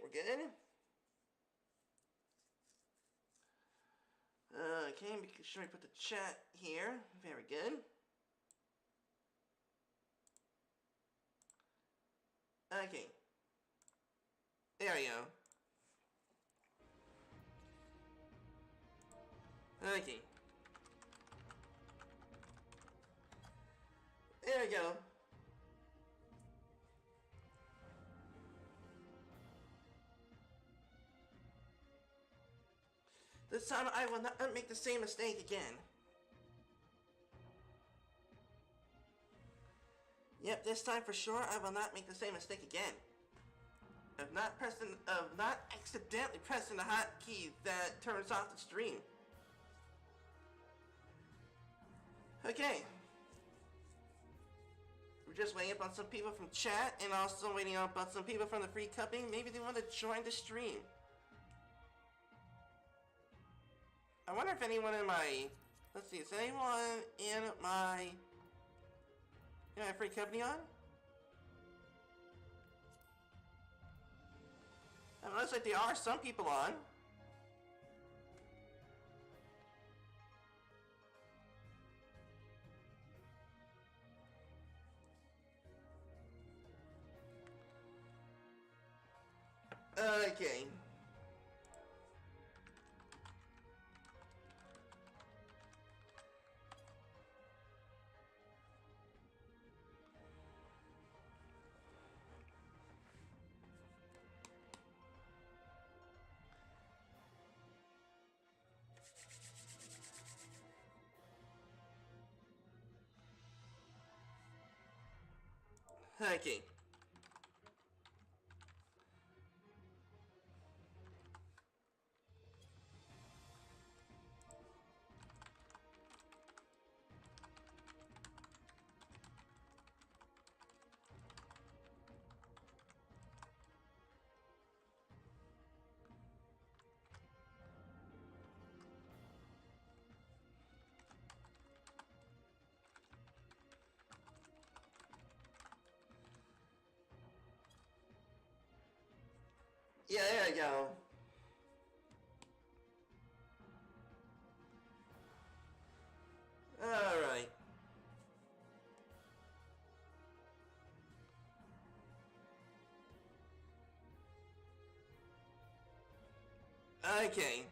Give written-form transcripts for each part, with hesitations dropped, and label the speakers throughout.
Speaker 1: we're good. Okay, making sure I put the chat here. Very good. Okay. There we go. Okay. There we go. This time I will not make the same mistake again. Yep, this time for sure I will not make the same mistake again. Of not accidentally pressing the hotkey that turns off the stream. Okay. We're just waiting up on some people from chat and also waiting up on some people from the free company. Maybe they want to join the stream. I wonder if anyone in my... Let's see, is anyone in my free company on? It looks like there are some people on. Okay. Okay. Yeah, there you go. Alright. Okay.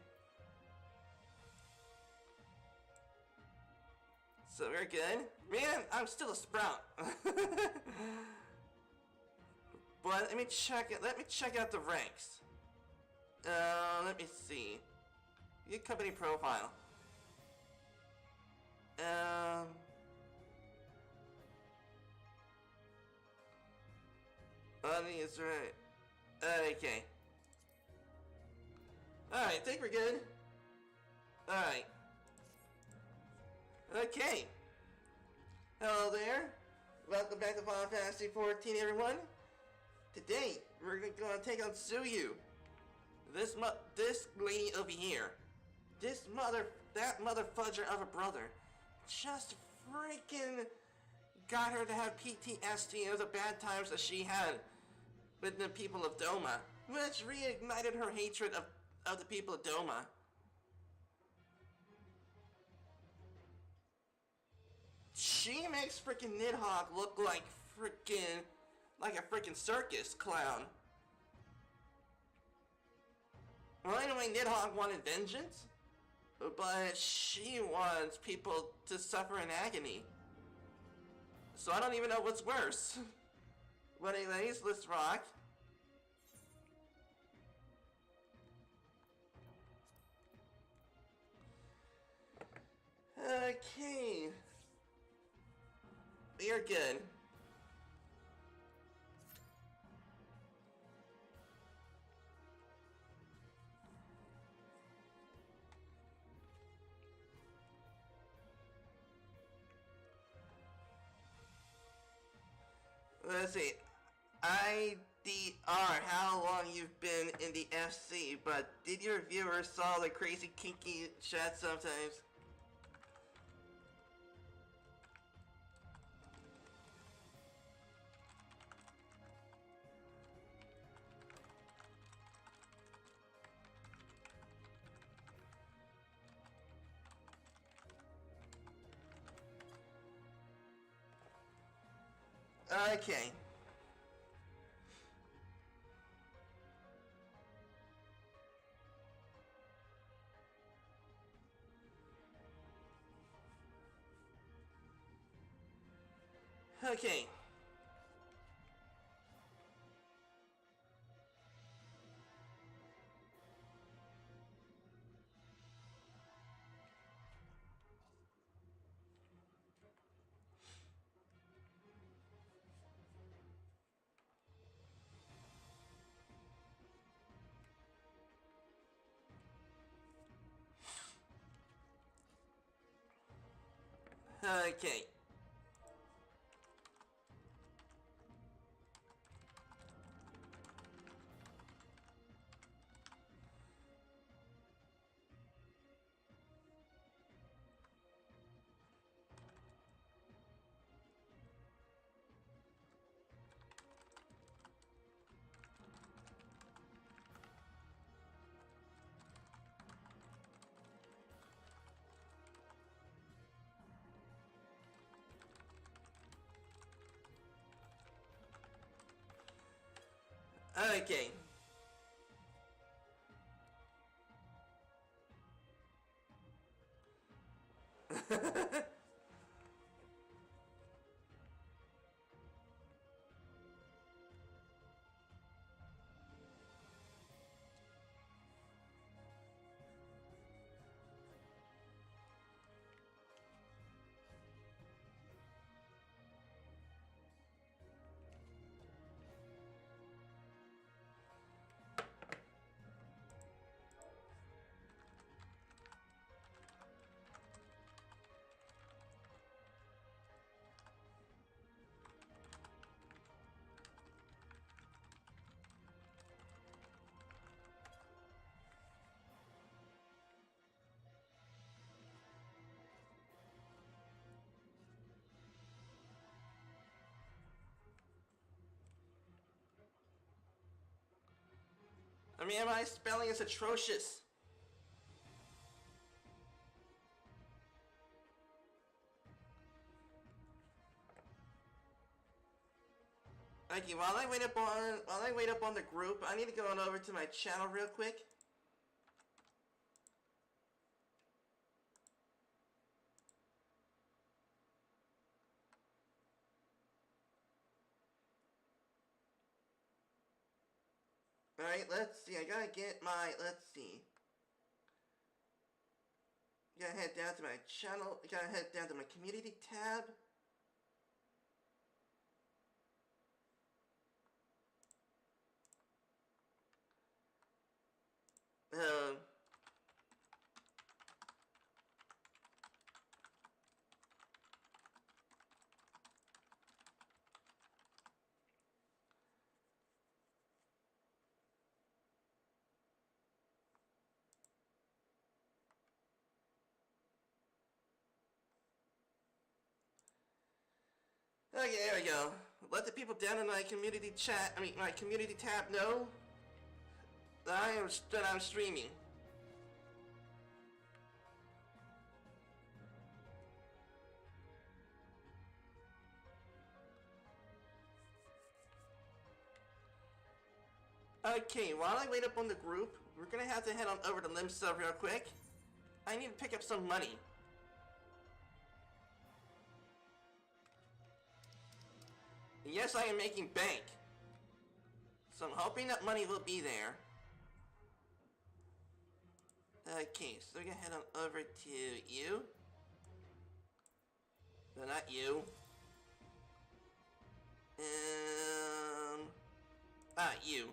Speaker 1: So we're good. Man, I'm still a sprout. But let me check it. Let me check out the ranks. Let me see. Your company profile. Money is right. Okay. Alright, I think we're good. Alright. Okay. Hello there. Welcome back to Final Fantasy 14, everyone. Today, we're gonna take on Tsyu. This lady over here. That mother fudger of a brother. Just freaking got her to have PTSD of the bad times that she had with the people of Doma, which reignited her hatred of the people of Doma. She makes freaking Nidhogg look like a freaking circus clown. Well, anyway, Nidhogg wanted vengeance, but she wants people to suffer in agony. So I don't even know what's worse. But anyways, let's rock. Okay. We are good. Let's see. IDR, how long you've been in the FC, but did your viewers saw the crazy kinky chat sometimes? Okay. Okay. Okay. Okay. I mean, my spelling is atrocious. Okay, while I wait up on the group, I need to go on over to my channel real quick. Alright, let's see. I gotta get my, let's see. Gotta head down to my channel. Gotta head down to my community tab. Um. Okay, there we go. Let the people down in my community chat, my community tab know that I'm streaming. Okay, while I wait up on the group, we're gonna have to head on over to Limsa real quick. I need to pick up some money. Yes, I am making bank. So I'm hoping that money will be there. Okay, so we're gonna head on over to you. No, not you. You.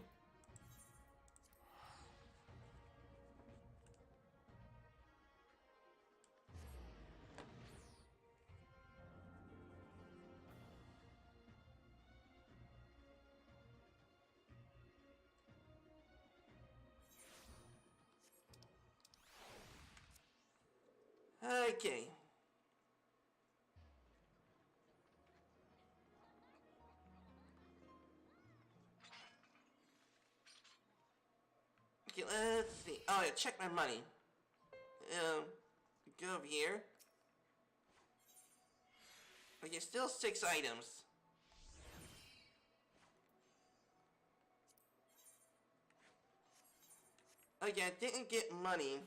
Speaker 1: Okay. Okay, let's see. Oh, yeah, check my money. Go over here. Okay, still 6 items. Again, didn't get money.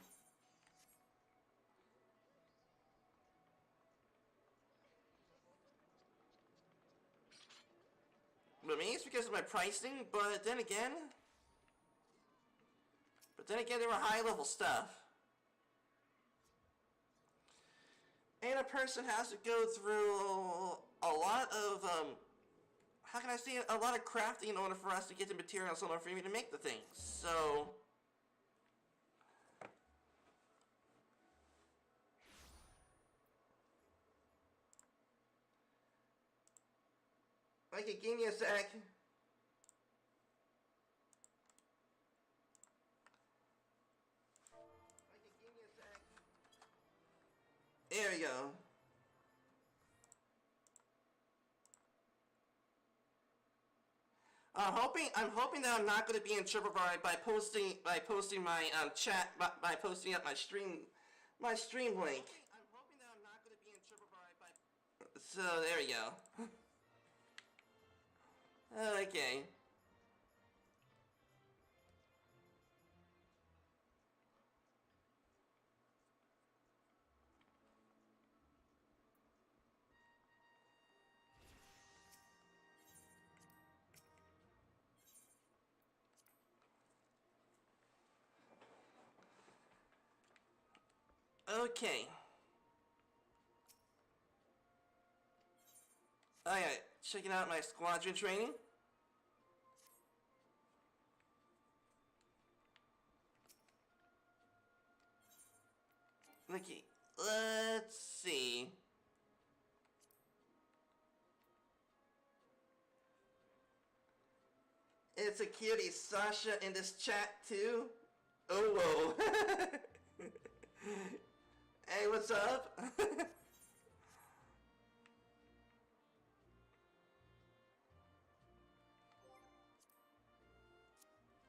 Speaker 1: But maybe it's because of my pricing, but then again, there were high-level stuff. And a person has to go through a lot of, how can I say it? A lot of crafting in order for us to get the materials in order for me to make the things. So, okay, give me a sec. There we go. I'm hoping that I'm not going to be in trouble by posting my chat by posting up my stream link. I'm hoping that I'm not going to be in trouble by. So there we go. Okay. Okay. Alright, checking out my squadron training. Okay, let's see. It's a cutie Sasha in this chat too. Oh whoa. Hey, what's up?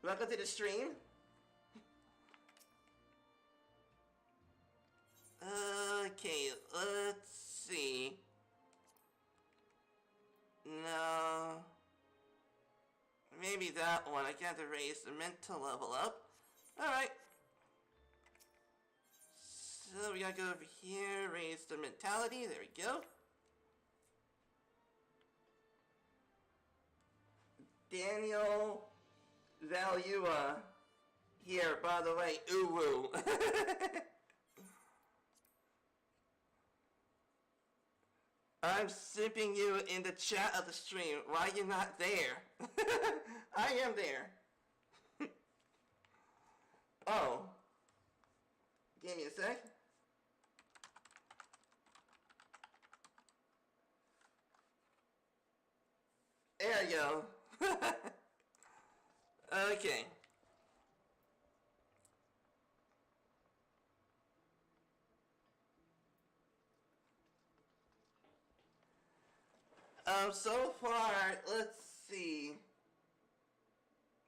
Speaker 1: Welcome to the stream. Okay, let's see. No. Maybe that one. I got to raise the mental level up. Alright. So we gotta go over here, raise the mentality. There we go. Daniel Valua here, by the way. Uwu. I'm sipping you in the chat of the stream. Why you not there? I am there. Oh. Give me a sec. There you go. Okay. So far, let's see.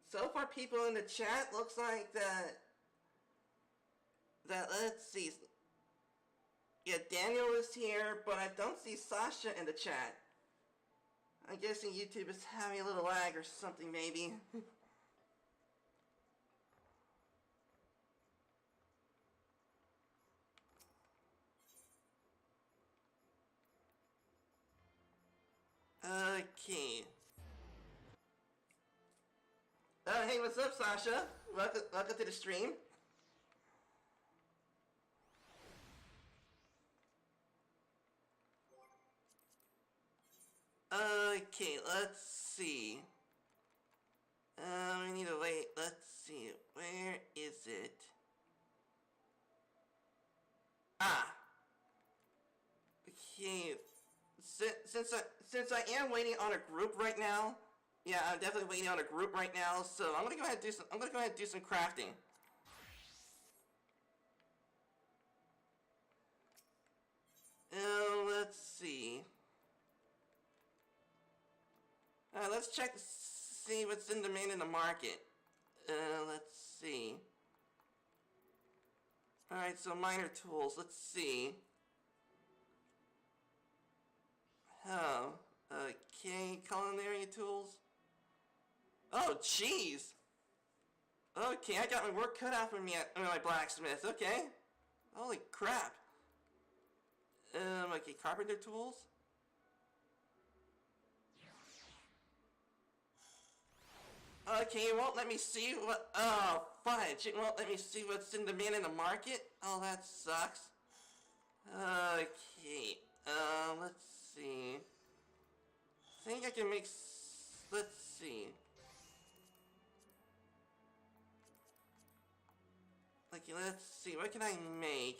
Speaker 1: So far, people in the chat looks like that, let's see. Yeah, Daniel is here, but I don't see Sasha in the chat. I'm guessing YouTube is having a little lag or something, maybe. Okay. Oh, hey, what's up, Sasha? Welcome to the stream. Okay, let's see. We need to wait. Let's see. Where is it? Ah. Okay. Since I am waiting on a group right now. Yeah, I'm definitely waiting on a group right now. So I'm gonna go ahead and do some crafting. Let's see. Let's check to see what's in demand in the market. Let's see. Alright, so minor tools, let's see. Oh, okay, culinary tools. Oh, jeez! Okay, I got my work cut out for me at my blacksmith. Okay. Holy crap. Okay, carpenter tools. Okay, it won't let me see what. Oh, fudge! It won't let me see what's in demand in the market. Oh, that sucks. Okay. Let's see. I think I can make. Let's see. Okay, let's see. What can I make?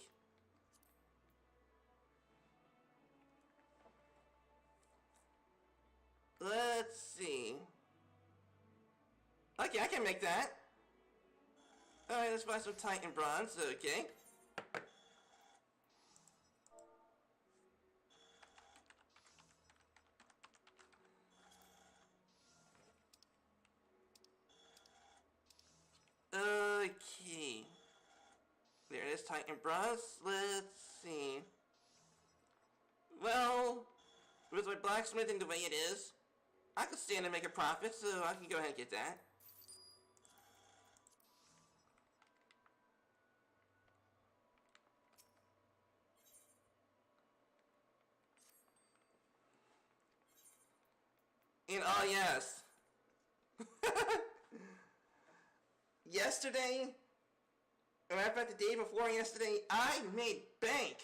Speaker 1: Let's see. Okay, I can make that. Alright, let's buy some Titan bronze. Okay. Okay. There it is, Titan bronze. Let's see. Well, with my blacksmithing the way it is, I could stand to make a profit, so I can go ahead and get that. And oh yes. Yesterday, or matter of fact the day before yesterday, I made bank.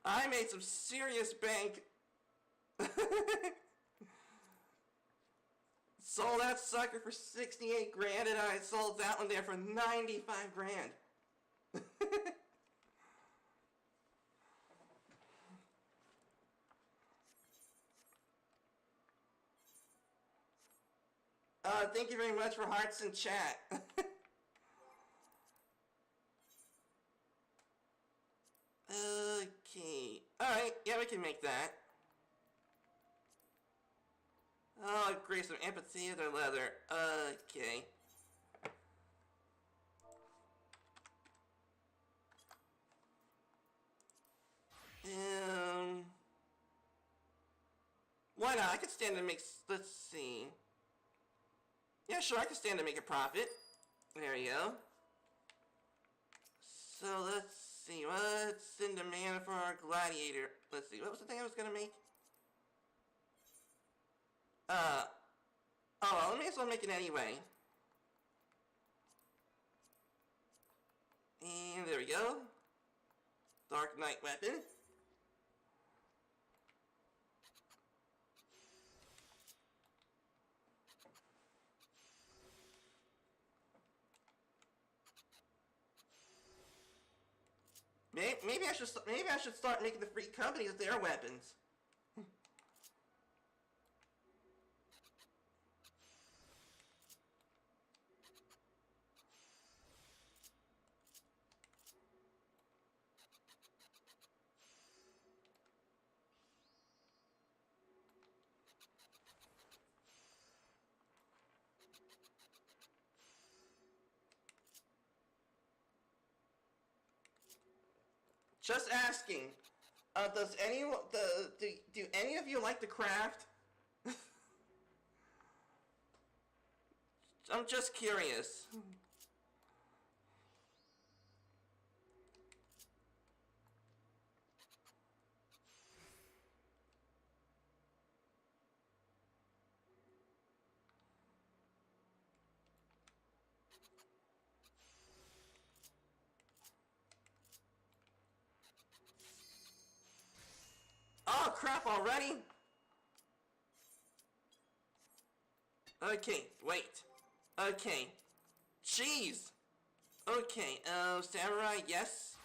Speaker 1: I made some serious bank. Sold that sucker for 68 grand and I sold that one there for 95 grand. Thank you very much for hearts in chat. Okay. Alright, yeah, we can make that. Oh, great, some amphitheater leather. Okay. Why not? I could stand to make, let's see. Yeah, sure, I can stand to make a profit. There you go. So let's see, what's in demand for our gladiator? Let's see, what was the thing I was gonna make? Oh, well, I may as well make it anyway. And there we go. Dark Knight weapon. Maybe I should start making the free companies their weapons. Just asking. Does anyone do any of you like to craft? I'm just curious. Oh crap already? Okay, wait. Okay. Jeez. Okay, samurai, yes.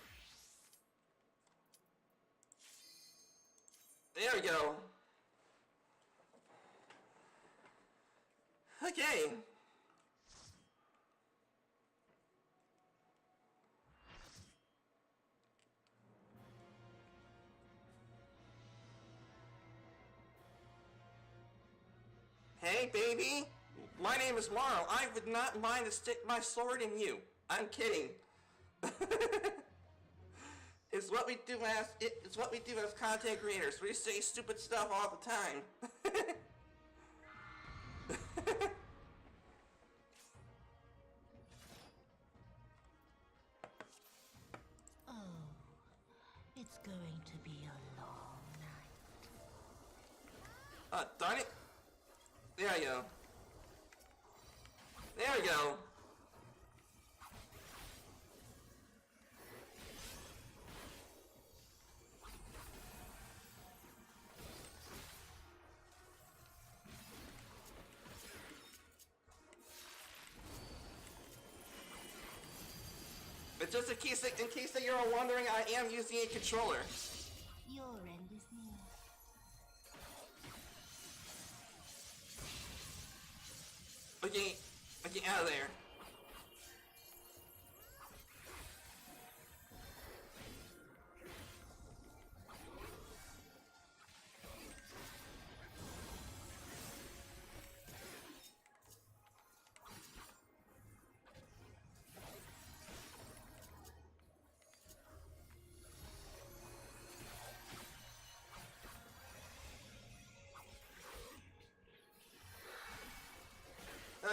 Speaker 1: There we go. Okay. Hey, baby. My name is Marl. I would not mind to stick my sword in you. I'm kidding. It's what we do as content creators. We say stupid stuff all the time.
Speaker 2: to be a long night.
Speaker 1: Darn it. There we go. There we go. But just in case that you're all wondering, I am using a controller.
Speaker 2: Your end is near.
Speaker 1: Okay, out of there.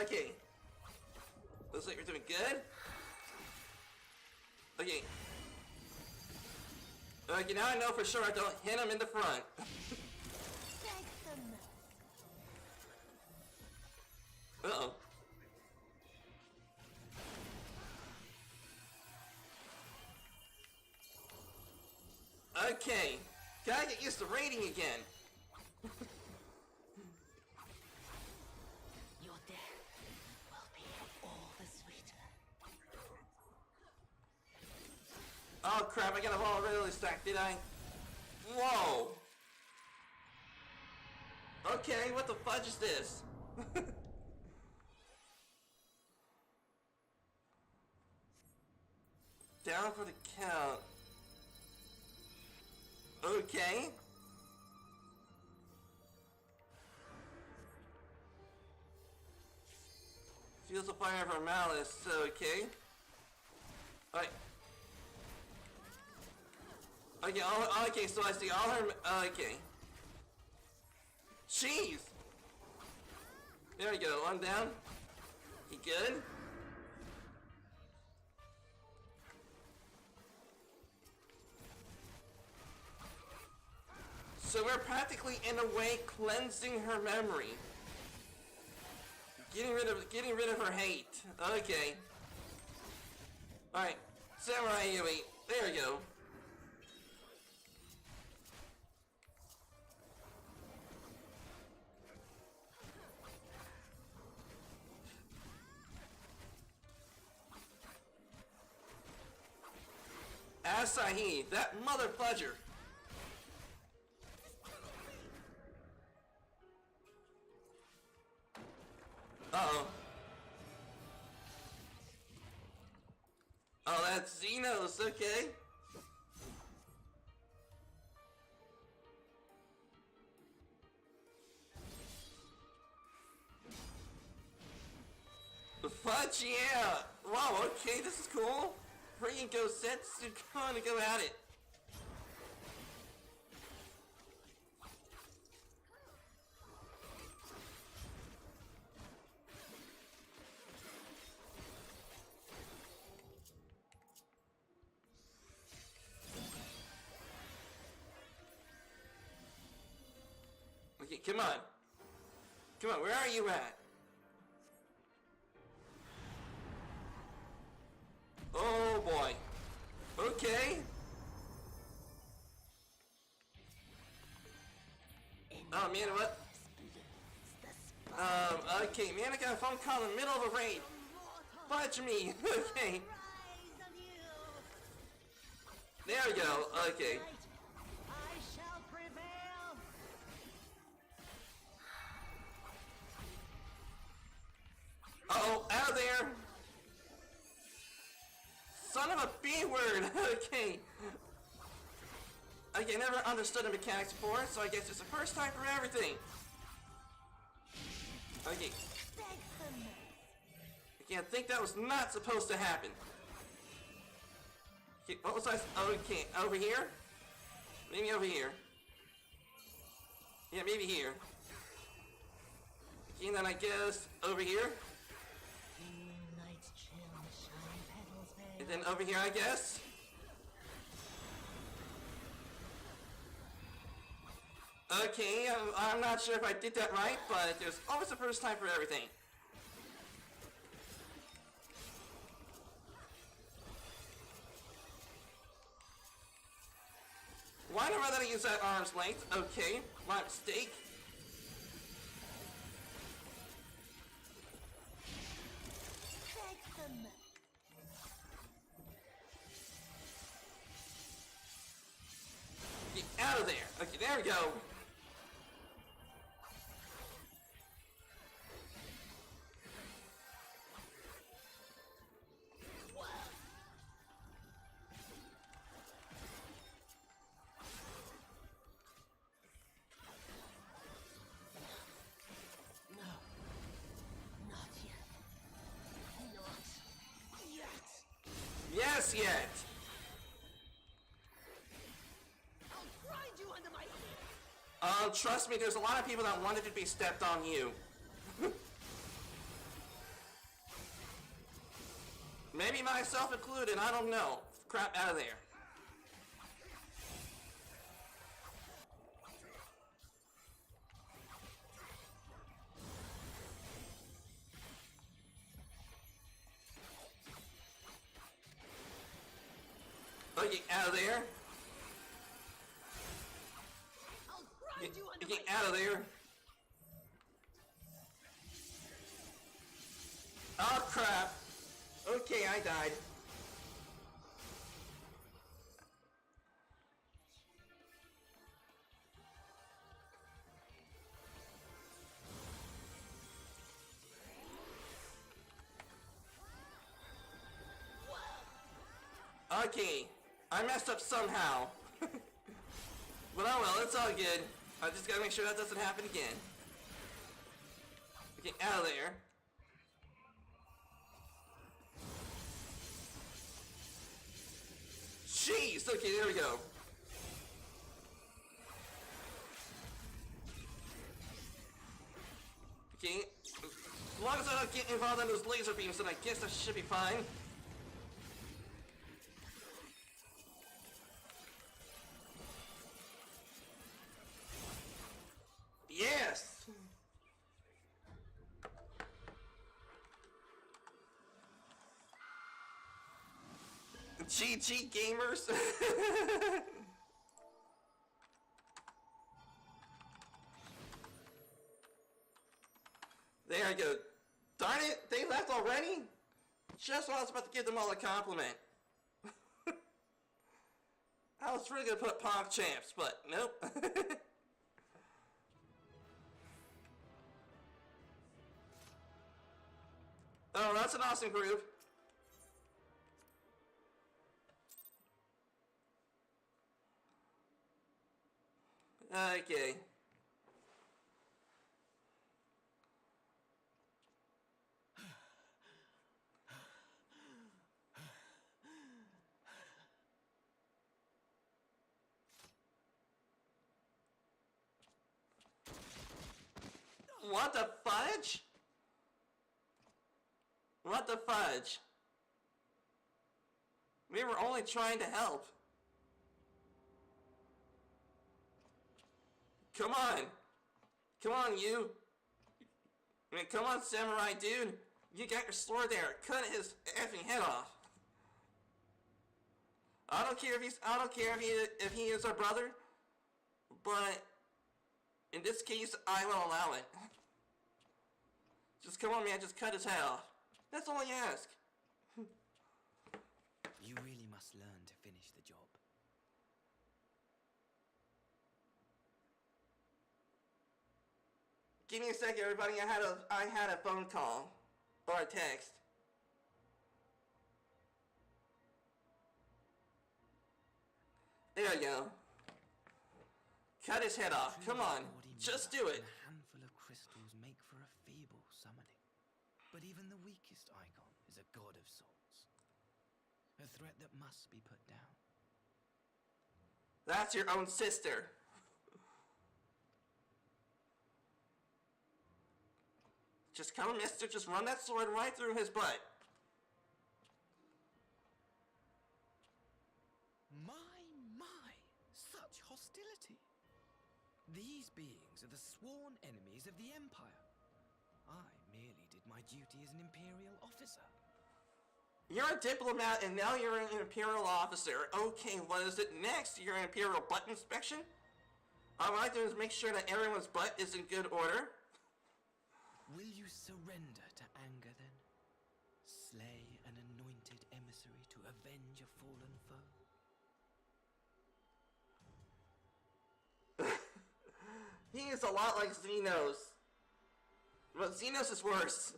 Speaker 1: Okay. Looks like you're doing good. Okay. Okay, now I know for sure I don't hit him in the front. Uh-oh. Okay. Gotta get used to raiding again.
Speaker 2: Your death will be all the sweeter.
Speaker 1: Oh crap, I got a ball really stacked, did I? Whoa! Okay, what the fudge is this? Down for the count. Okay. Feels the fire of our malice, okay. Alright. Okay, okay, so I see all her, okay. Jeez! There we go, one down. You good? So we're practically, in a way, cleansing her memory. Getting rid of her hate. Okay. Alright. Samurai Yui. There we go. Asahi, that mother fudger. Uh-oh. Oh, that's Xenos, okay. The fudge, yeah! Wow, okay, this is cool. Hurry and go sets to come to go at it. Okay, come on. Come on, where are you at? Oh boy. Okay. Oh man, what? Okay, man, I got a phone call in the middle of a raid. Fudge me. Okay. There we go. Okay. Uh-oh, out of there! Son of a B-word! Okay. Okay, never understood the mechanics before, so I guess it's the first time for everything. Okay. Okay, I think that was not supposed to happen. Okay, what was I... Okay, over here? Maybe over here. Yeah, maybe here. Okay, and then I guess over here. And then over here, I guess. Okay, I'm not sure if I did that right, but there's always a first time for everything. Why do I let it use that arm's length? Okay, my mistake.
Speaker 2: Take them.
Speaker 1: Get out of there. Okay, there we go. Yes, yet.
Speaker 2: I'll grind you under my feet.
Speaker 1: Trust me, there's a lot of people that wanted to be stepped on you. Maybe myself included, I don't know. Crap out of there. Okay, out of there.
Speaker 2: I'll grind you under
Speaker 1: Get
Speaker 2: my
Speaker 1: out of there. Oh crap. Okay, I died. Okay, I messed up somehow. But oh well, it's all good. I just gotta make sure that doesn't happen again. Get out of there. Jeez, okay, there we go. Okay, as long as I don't get involved in those laser beams, then I guess I should be fine. Yes! GG gamers! There I go. Darn it, they left already? Just when I was about to give them all a compliment. I was really gonna put Pog Champs, but nope. Oh, that's an awesome group. Okay. What the fudge? What the fudge? We were only trying to help. Come on. Come on, you. I mean, come on, samurai dude. You got your sword there. Cut his effing head off. I don't care if he is our brother, but in this case, I will allow it. Just come on, man. Just cut his head off. That's all I ask.
Speaker 3: You really must learn to finish the job.
Speaker 1: Give me a second, everybody. I had a phone call or a text. There you go. Cut his head off. Come on. Just do it.
Speaker 3: A handful of crystals make for a feeble summoning. But even the weakest icon is a god of sorts. A threat that must be put down.
Speaker 1: That's your own sister. Just come on, mister. Just run that sword right through his butt.
Speaker 3: My, such hostility. These beings are the sworn enemies of the Empire. I merely did my duty as an Imperial officer.
Speaker 1: You're a diplomat and now you're an Imperial officer. Okay, what is it next? You're an Imperial butt inspection? All I do is make sure that everyone's butt is in good order.
Speaker 3: Will you surrender to anger then? Slay an anointed emissary to avenge a fallen foe?
Speaker 1: He is a lot like Xenos. But Xenos is worse.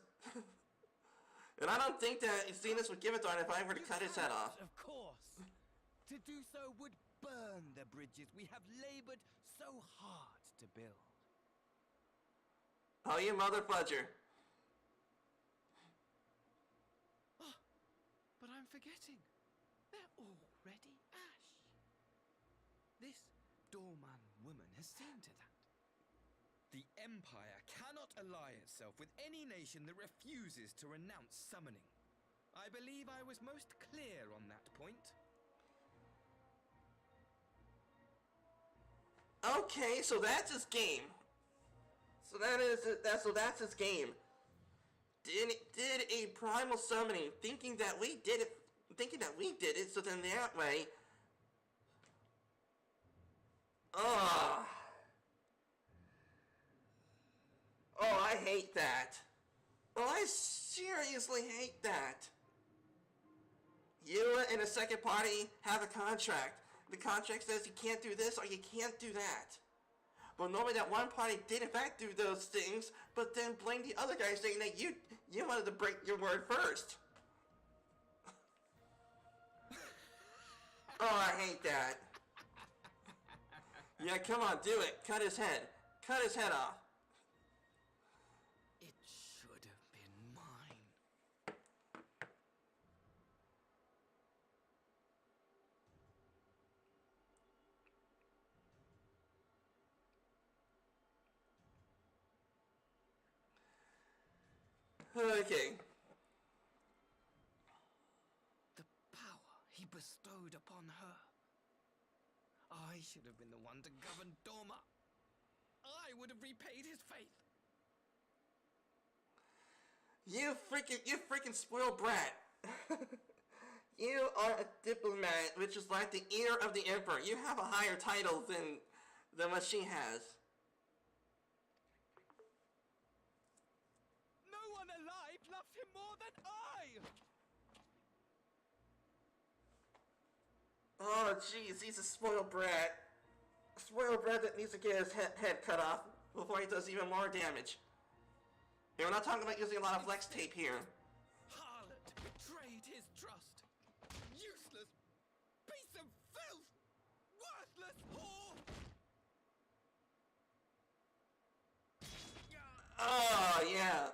Speaker 1: And I don't think that Xenos would give it to him if I were to cut his head off.
Speaker 3: Of course. To do so would burn the bridges we have labored so hard to build.
Speaker 1: Oh, you mother fudger.
Speaker 3: Oh, but I'm forgetting. They're already ash. This doorman woman has seen to that. The Empire cannot ally itself with any nation that refuses to renounce summoning. I believe I was most clear on that point.
Speaker 1: Okay, so that's his game. So that's his game. Did a primal summoning, thinking that we did it, so then that way. Ugh. Oh, I hate that. Oh, I seriously hate that. You and a second party have a contract. The contract says you can't do this or you can't do that. But normally that one party did in fact do those things, but then blame the other guy saying that you wanted to break your word first. Oh, I hate that. Yeah, come on, do it. Cut his head. Cut his head off.
Speaker 3: It should have been mine.
Speaker 1: Okay.
Speaker 3: The power he bestowed upon her. I should have been the one to govern Doma. I would have repaid his faith.
Speaker 1: You freaking spoiled brat. You are a diplomat, which is like the ear of the emperor. You have a higher title than what she has.
Speaker 3: No one alive loves him more than I!
Speaker 1: Oh, jeez, he's a spoiled brat. A spoiled brat that needs to get his head cut off before he does even more damage. Hey, we're not talking about using a lot of flex tape here.
Speaker 3: Harlot betrayed his trust. Useless piece of filth! Worthless whore!
Speaker 1: Oh, yeah.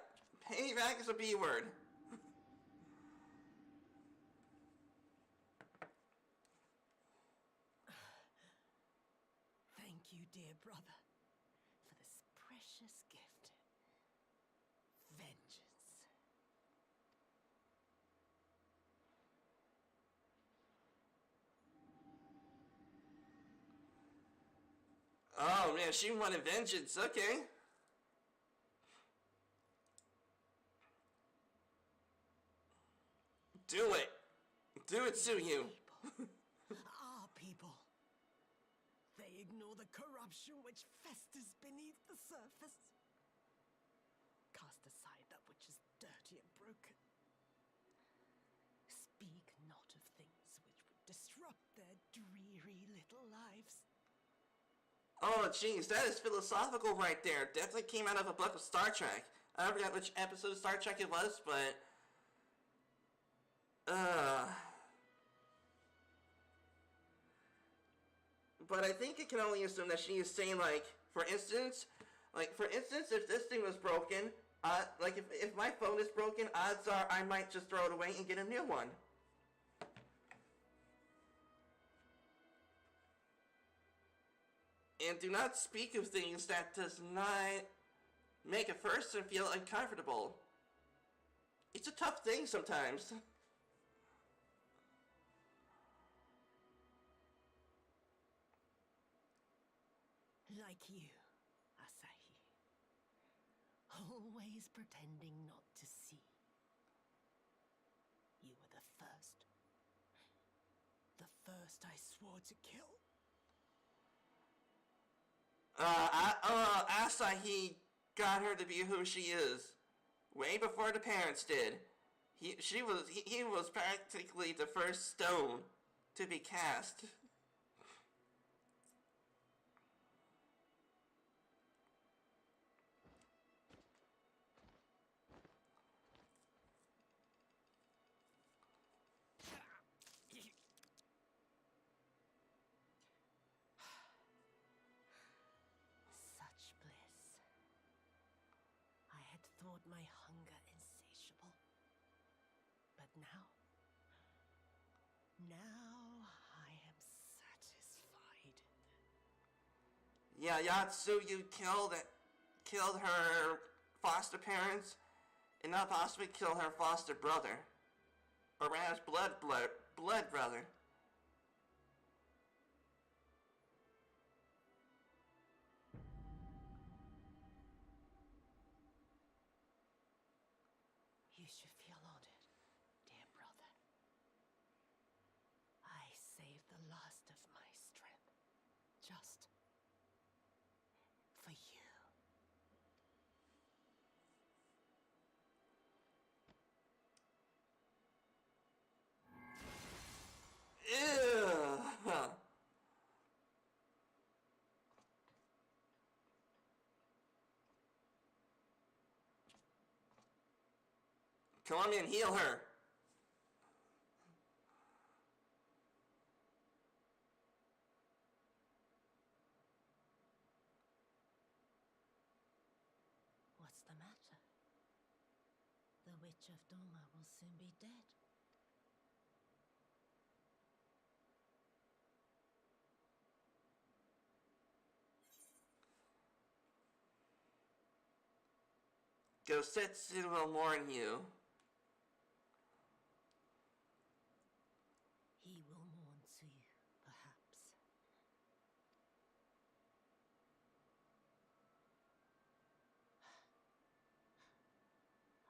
Speaker 1: Payback is a B word.
Speaker 2: Thank you, dear brother, for this precious gift. Vengeance.
Speaker 1: Oh, man, she wanted vengeance. Okay. Do it. Do it, Tsyu.
Speaker 2: Our people. They ignore the corruption which festers beneath the surface. Cast aside that which is dirty and broken. Speak not of things which would disrupt their dreary little lives.
Speaker 1: Oh, jeez, that is philosophical right there. Definitely came out of a book of Star Trek. I forgot which episode of Star Trek it was, but... But I think it can only assume that she is saying, like, for instance, if this thing was broken, if my phone is broken, odds are I might just throw it away and get a new one. And do not speak of things that does not make a person feel uncomfortable. It's a tough thing sometimes.
Speaker 2: Like you, Asahi. Always pretending not to see. You were the first. The first I swore to kill.
Speaker 1: Asahi got her to be who she is. Way before the parents did. He was practically the first stone to be cast.
Speaker 2: Such bliss. I had thought my hunger insatiable. But now I am satisfied.
Speaker 1: Yeah, Yatsuyu killed her foster parents, and not possibly kill her foster brother, or rather blood brother.
Speaker 2: You should feel honored, dear brother. I saved the last of my strength, just for you.
Speaker 1: Ew. Come on in, heal her.
Speaker 2: What's the matter? The witch of Doma will soon be dead.
Speaker 1: Gosetsu will mourn you.
Speaker 2: He will mourn Tsyu, perhaps.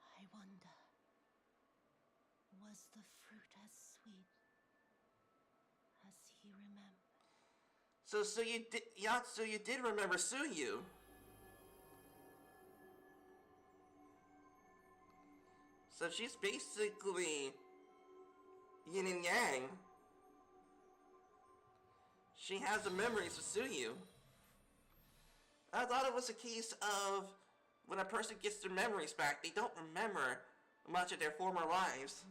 Speaker 2: I wonder, was the fruit as sweet as he remembered?
Speaker 1: So Yatsuyu did remember Tsuyu. So she's basically yin and yang. She has the memories of Tsuyu. I thought it was a case of when a person gets their memories back, they don't remember much of their former lives.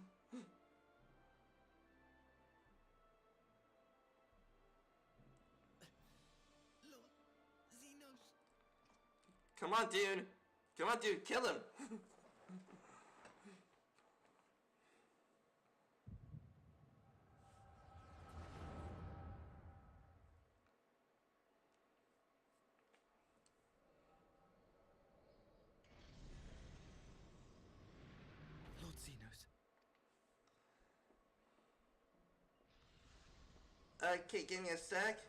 Speaker 3: Lord Xenos.
Speaker 1: Come on, dude. Come on, dude. Kill him.
Speaker 3: Lord Xenos.
Speaker 1: Okay, give me a sec.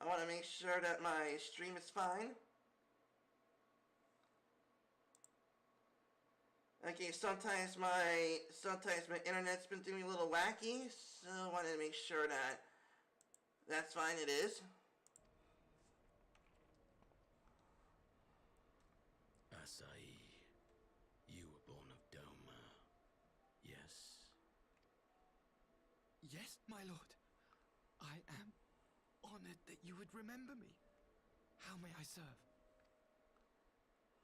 Speaker 1: I want to make sure that my stream is fine. Okay, sometimes my internet's been doing a little wacky, so I want to make sure that that's fine. It is.
Speaker 4: Asahi, you were born of Doma, yes?
Speaker 3: Yes, my lord. I am honored that you would remember me. How may I serve?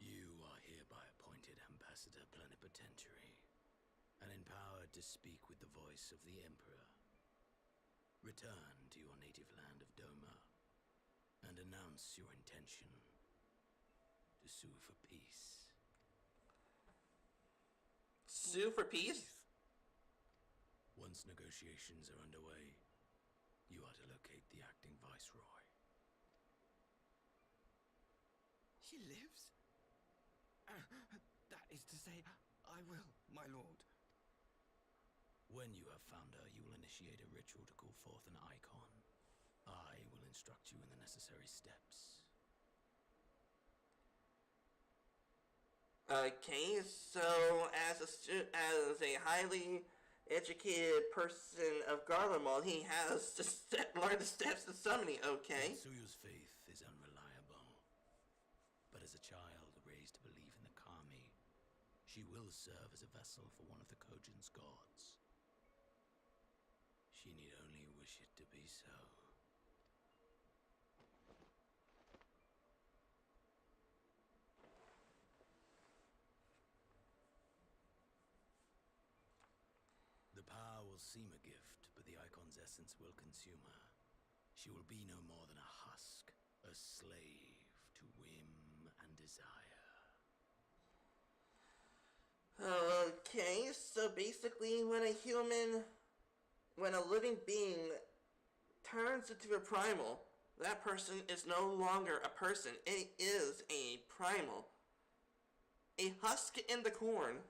Speaker 4: You are hereby appointed Ambassador Plenipotentiary and empowered to speak with the voice of the Emperor. Return to your native land of Doma and announce your intention to sue for peace.
Speaker 1: Sue for peace?
Speaker 4: Once negotiations are underway, you are to locate the acting viceroy.
Speaker 3: She lives? That is to say, I will, my lord.
Speaker 4: When you have found her, you will initiate a ritual to call forth an icon. I will instruct you in the necessary steps.
Speaker 1: Okay, so as a highly educated person of Garlemald, he has to learn the steps to summoning. Okay.
Speaker 4: Tsuyu's faith is unreliable, but as a child raised to believe in the kami, she will serve as a vessel for one of the Kojin's gods. She need only wish it to be so. The power will seem a gift, but the icon's essence will consume her. She will be no more than a husk, a slave to whim and desire.
Speaker 1: Okay, so basically when a living being turns into a primal, that person is no longer a person. It is a primal. A husk in the corn.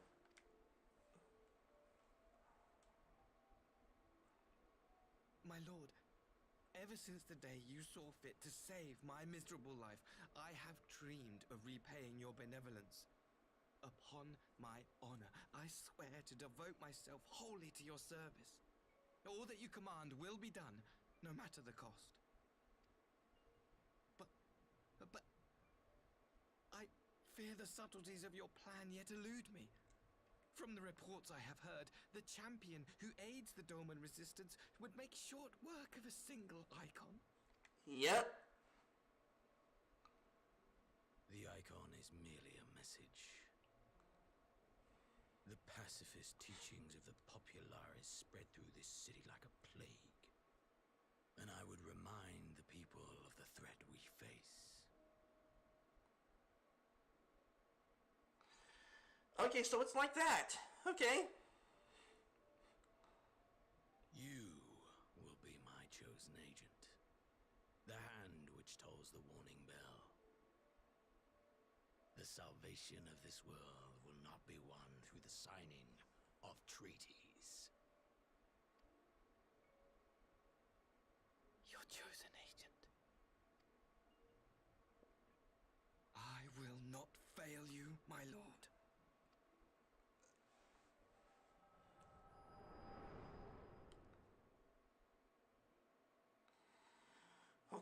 Speaker 3: My lord, ever since the day you saw fit to save my miserable life, I have dreamed of repaying your benevolence. Upon my honor, I swear to devote myself wholly to your service. All that you command will be done, no matter the cost. But I fear the subtleties of your plan yet elude me. From the reports I have heard, the champion who aids the Doman resistance would make short work of a single icon.
Speaker 1: Yep.
Speaker 4: The icon is merely a message. The pacifist teachings of the Popularis spread through this city like a plague. And I would remind the people of the threat we face.
Speaker 1: Okay, so it's like that. Okay.
Speaker 4: You will be my chosen agent. The hand which tolls the warning bell. The salvation of this world will not be won through the signing of treaties.
Speaker 3: Your chosen agent. I will not fail you, my lord.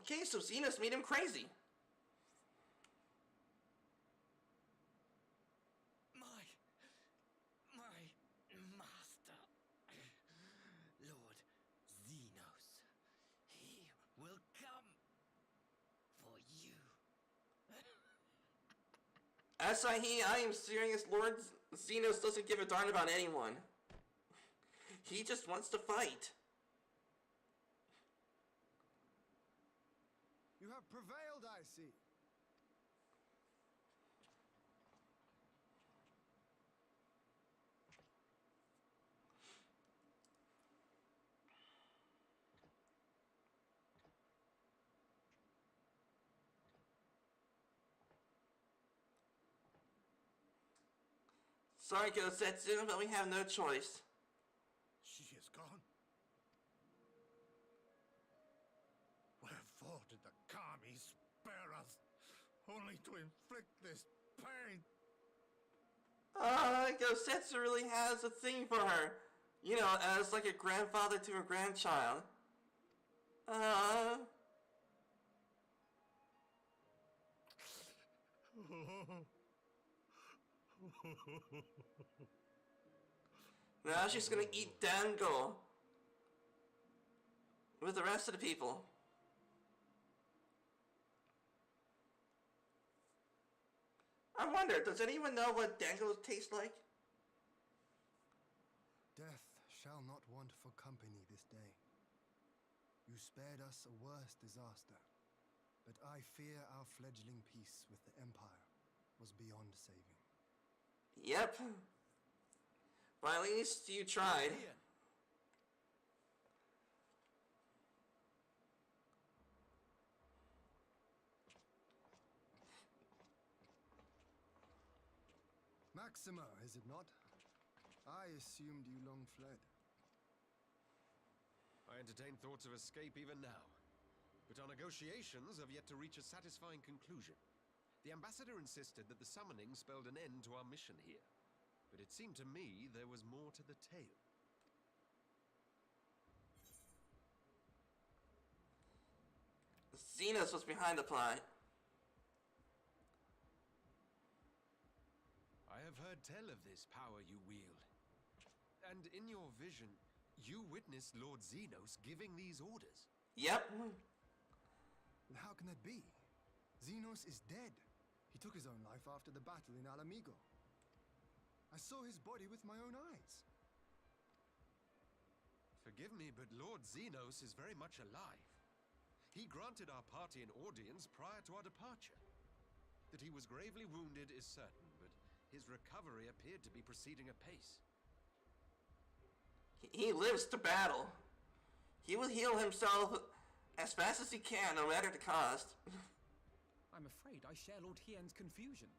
Speaker 1: Okay, so Xenos made him crazy.
Speaker 3: My master, Lord Xenos, he will come for you.
Speaker 1: As I am serious, Lord Xenos doesn't give a darn about anyone. He just wants to fight.
Speaker 5: You have prevailed, I see.
Speaker 1: Sorry, Gosetsu, but we have no choice.
Speaker 5: She is gone. Wherefore did the kami spare us, only to inflict this pain?
Speaker 1: Gosetsu really has a thing for her. You know, as like a grandfather to a grandchild. Now she's gonna eat dango with the rest of the people. I wonder, does anyone know what dango tastes like?
Speaker 5: Death shall not want for company this day. You spared us a worse disaster, but I fear our fledgling peace with the Empire was beyond saving.
Speaker 1: Yep. But at least you tried.
Speaker 5: Maxima, is it not? I assumed you long fled.
Speaker 6: I entertain thoughts of escape even now, but our negotiations have yet to reach a satisfying conclusion. The ambassador insisted that the summoning spelled an end to our mission here. But it seemed to me there was more to the tale.
Speaker 1: Xenos was behind the plot.
Speaker 6: I have heard tell of this power you wield. And in your vision, you witnessed Lord Xenos giving these orders.
Speaker 1: Yep.
Speaker 5: How can that be? Xenos is dead. He took his own life after the battle in Alamigo. I saw his body with my own eyes.
Speaker 6: Forgive me, but Lord Xenos is very much alive. He granted our party an audience prior to our departure. That he was gravely wounded is certain, but his recovery appeared to be proceeding apace.
Speaker 1: He lives to battle. He will heal himself as fast as he can, no matter the cost.
Speaker 7: I'm afraid I share Lord Hien's confusion.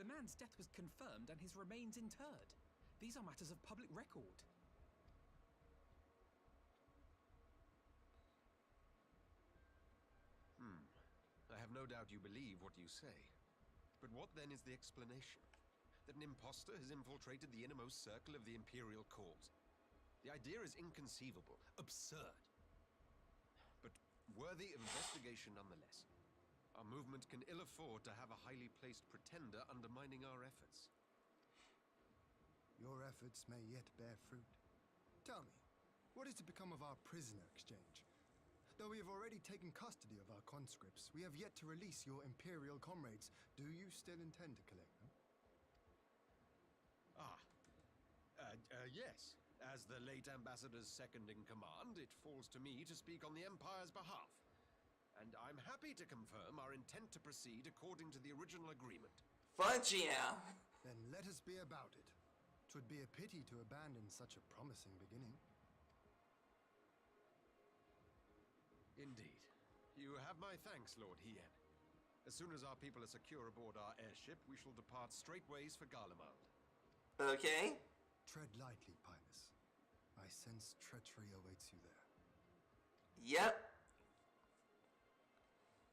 Speaker 7: The man's death was confirmed and his remains interred. These are matters of public record.
Speaker 6: I have no doubt you believe what you say. But what then is the explanation? That an impostor has infiltrated the innermost circle of the Imperial cause. The idea is inconceivable, absurd. But worthy of investigation nonetheless. Our movement can ill afford to have a highly placed pretender undermining our efforts.
Speaker 5: Your efforts may yet bear fruit. Tell me, what is to become of our prisoner exchange? Though we have already taken custody of our conscripts, we have yet to release your Imperial comrades. Do you still intend to collect them?
Speaker 6: Yes. As the late ambassador's second-in-command, it falls to me to speak on the Empire's behalf. And I'm happy to confirm our intent to proceed according to the original agreement.
Speaker 1: Fudge, yeah.
Speaker 5: Then let us be about it. 'Twould be a pity to abandon such a promising beginning.
Speaker 6: Indeed. You have my thanks, Lord Hien. As soon as our people are secure aboard our airship, we shall depart straightways for Garlemald.
Speaker 1: Okay.
Speaker 5: Tread lightly, Pilus. I sense treachery awaits you there.
Speaker 1: Yep.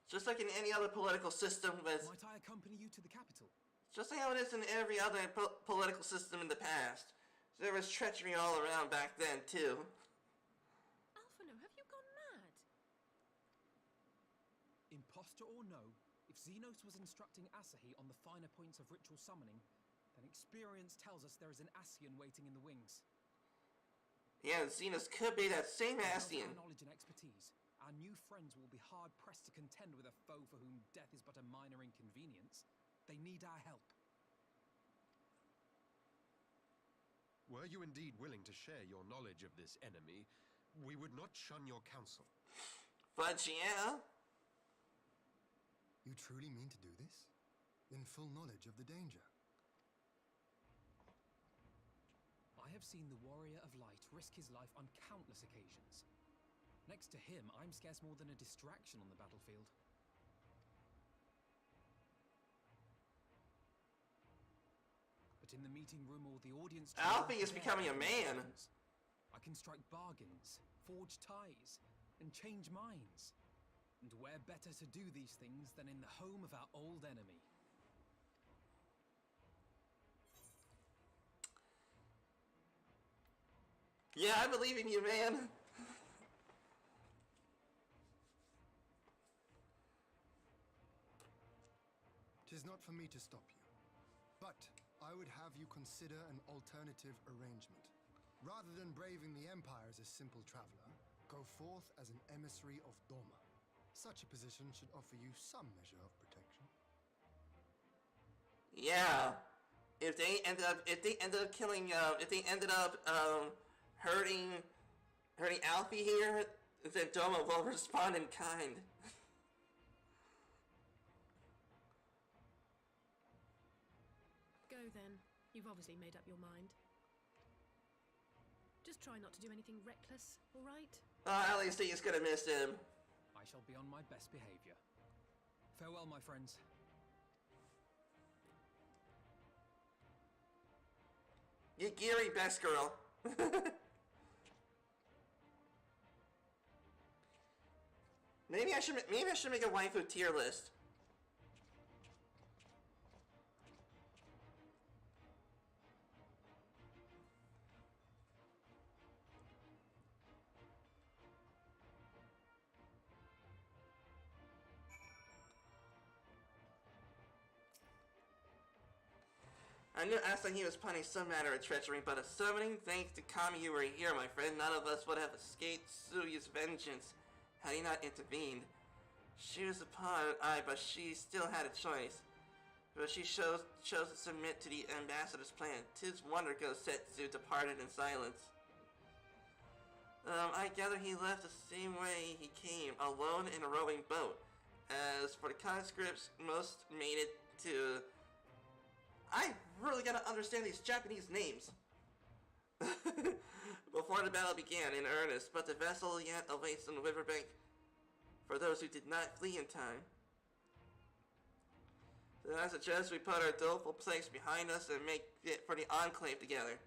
Speaker 1: Just like in any other political system with...
Speaker 7: Might I accompany you to the capital?
Speaker 1: Just like how it is in every other political system in the past. There was treachery all around back then, too.
Speaker 8: Alphino, have you gone mad?
Speaker 7: Imposter or no, if Xenos was instructing Asahi on the finer points of ritual summoning, then experience tells us there is an Asian waiting in the wings.
Speaker 1: Yeah, Xenos could be that same
Speaker 7: Without
Speaker 1: Asian.
Speaker 7: our knowledge and expertise, our new friends will be hard-pressed to contend with a foe for whom death is but a minor inconvenience. They need our help.
Speaker 6: Were you indeed willing to share your knowledge of this enemy, we would not shun your counsel.
Speaker 1: But yeah.
Speaker 5: You truly mean to do this? In full knowledge of the danger?
Speaker 7: I have seen the Warrior of Light risk his life on countless occasions. Next to him, I'm scarce more than a distraction on the battlefield. But in the meeting room or the audience...
Speaker 1: Alfie is becoming a man.
Speaker 7: I can strike bargains, forge ties, and change minds. And where better to do these things than in the home of our old enemy?
Speaker 1: Yeah, I believe in you, man.
Speaker 5: Tis not for me to stop you, but I would have you consider an alternative arrangement. Rather than braving the Empire as a simple traveler, go forth as an emissary of Doma. Such a position should offer you some measure of protection.
Speaker 1: Yeah. If they ended up killing, if they ended up, hurting Alfie here, then Doma will respond in kind.
Speaker 8: Go then. You've obviously made up your mind. Just try not to do anything reckless, all right?
Speaker 1: At least he's gonna miss him.
Speaker 7: I shall be on my best behavior. Farewell, my friends.
Speaker 1: Get Geary, best girl. Maybe I should make a waifu tier list. I knew Aslan he was planning some matter of treachery, but a summoning, thanks to Kami you were here, my friend. None of us would have escaped Tsuyu's vengeance had he not intervened. She was a pawn, but she still had a choice. But she chose to submit to the ambassador's plan. 'Tis wonder Gosetsu departed in silence. I gather he left the same way he came, alone in a rowing boat. As for the conscripts, most made it to... I really gotta understand these Japanese names. Before the battle began in earnest, but the vessel yet awaits on the riverbank for those who did not flee in time. Then I suggest we put our doleful place behind us and make it for the Enclave together.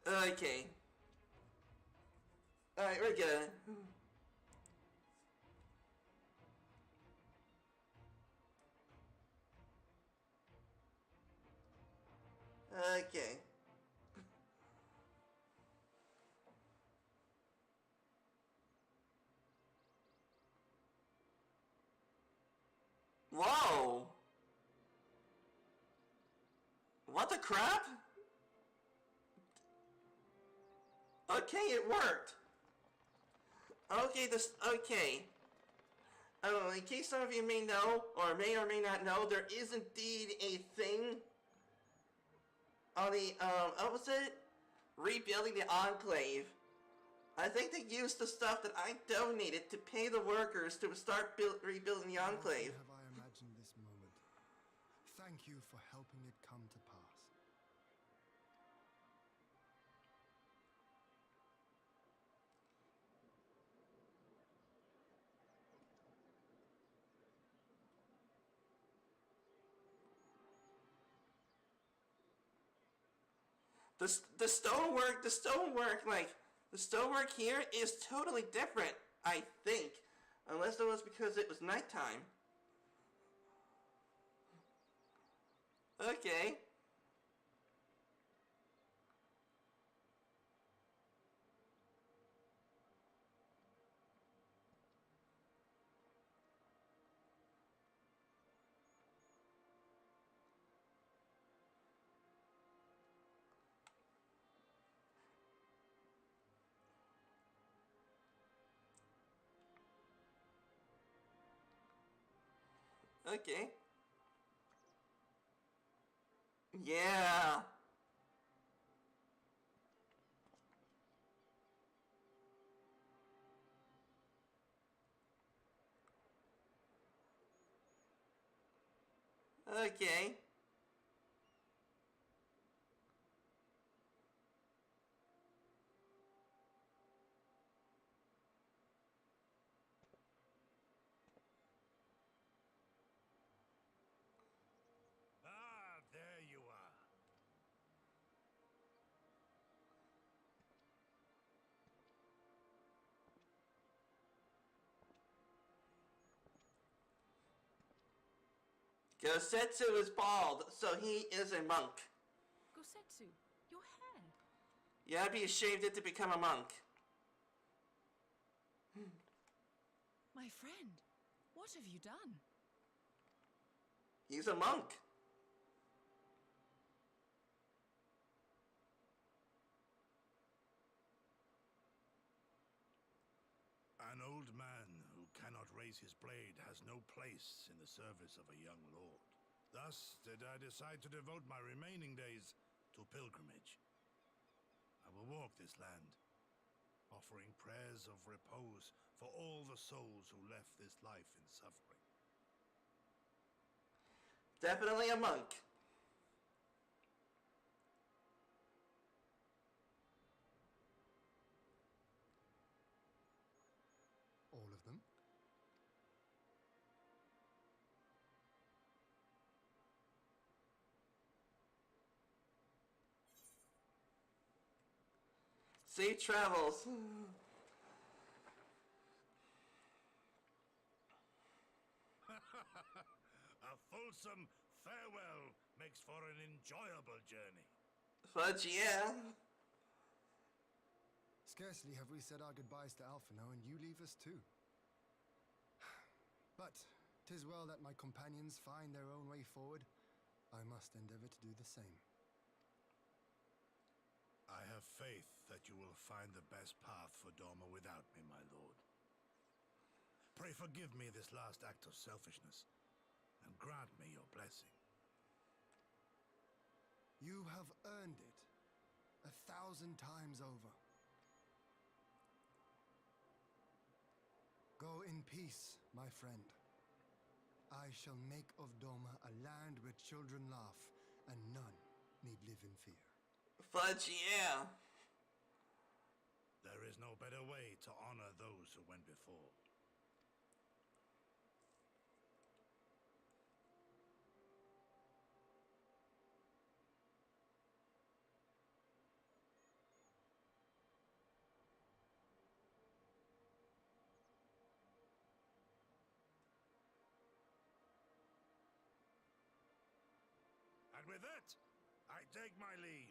Speaker 1: Okay. Alright, we're good. Okay. Whoa! What the crap? Okay, it worked. Okay, okay. In case some of you may know, or may not know, there is indeed a thing on the, what was it? Rebuilding the Enclave. I think they used the stuff that I donated to pay the workers to start rebuilding the Enclave.
Speaker 5: How have I imagined this moment? Thank you for helping it come to pass.
Speaker 1: The stonework here is totally different, I think. Unless it was because it was nighttime. Okay. Okay. Yeah. Okay.
Speaker 9: There you are.
Speaker 1: Gosetsu is bald, so he is a monk.
Speaker 8: Gosetsu, your hair.
Speaker 1: Yeah, I'd be shaved it to become a monk.
Speaker 8: My friend, what have you done?
Speaker 1: He's a monk.
Speaker 9: An old man who cannot raise his blade has no place in the service of a young lord. Thus did I decide to devote my remaining days to pilgrimage. I will walk this land, offering prayers of repose for all the souls who left this life in suffering.
Speaker 1: Definitely a monk.
Speaker 5: All of them?
Speaker 1: Safe travels.
Speaker 9: A fulsome farewell makes for an enjoyable journey.
Speaker 1: Fudge, yeah.
Speaker 5: Scarcely have we said our goodbyes to Alphino, and you leave us too. But 'tis well that my companions find their own way forward. I must endeavor to do the same.
Speaker 9: I have faith that you will find the best path for Doma without me, my lord. Pray forgive me this last act of selfishness, and grant me your blessing.
Speaker 5: You have earned it 1,000 times over. Go in peace, my friend. I shall make of Doma a land where children laugh and none need live in fear.
Speaker 1: Fudge, yeah.
Speaker 9: There is no better way to honor those who went before. And with that, I take my leave.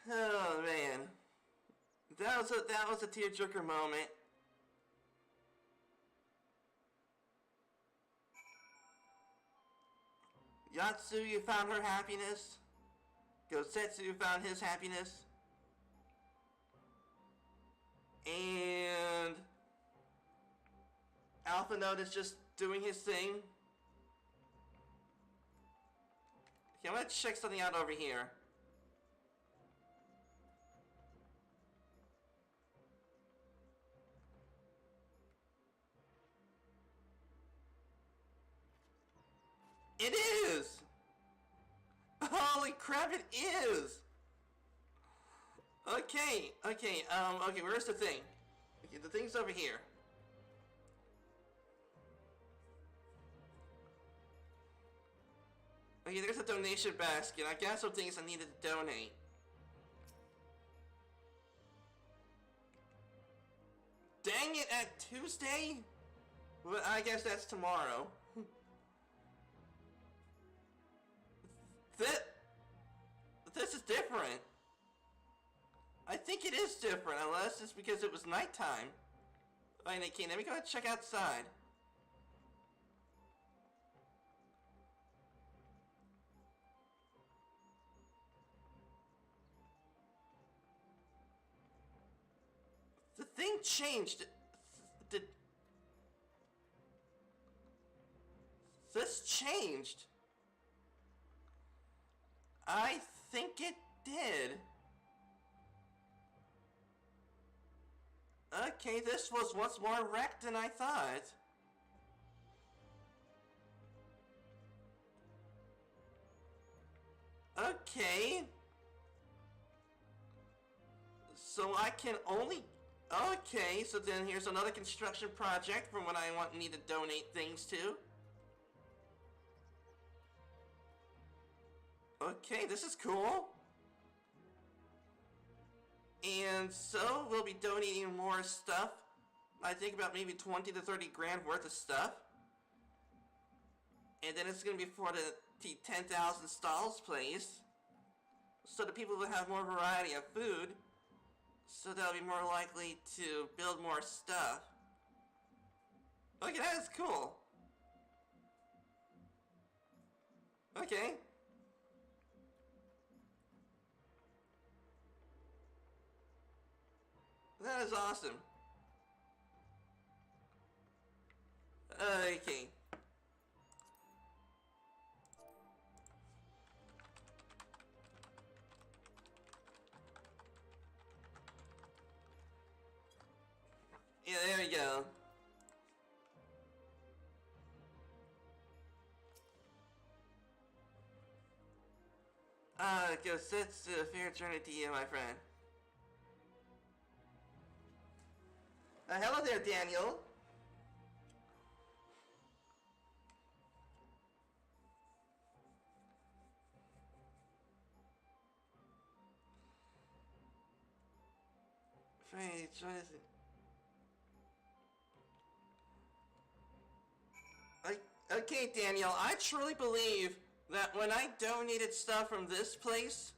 Speaker 1: Oh man, that was a tearjerker moment. Yatsuyu found her happiness. Gosetsu found his happiness. And Alpha Note is just doing his thing. Okay, I'm gonna check something out over here. It is! Holy crap, it is! Okay, where's the thing? Okay, the thing's over here. Okay, there's a donation basket. I got some things I needed to donate. Dang it, at Tuesday? Well, I guess that's tomorrow. This is different. I think it is different, unless it's because it was nighttime. Alright, okay, let me go ahead and check outside. The thing changed. This changed. I think it did. Okay, this was once more wrecked than I thought. Okay. So I can only... Okay, so then here's another construction project from what I need to donate things to. Okay, this is cool. And so we'll be donating more stuff. I think about maybe 20 to 30 grand worth of stuff. And then it's going to be for the 10,000 stalls place. So the people will have more variety of food. So they'll be more likely to build more stuff. Okay, that is cool. Okay. That is awesome. Okay. Yeah, there we go. It's a fair journey to you, my friend. Hello there, Daniel. Pray, choice. Okay, Daniel, I truly believe that when I donated stuff from this place,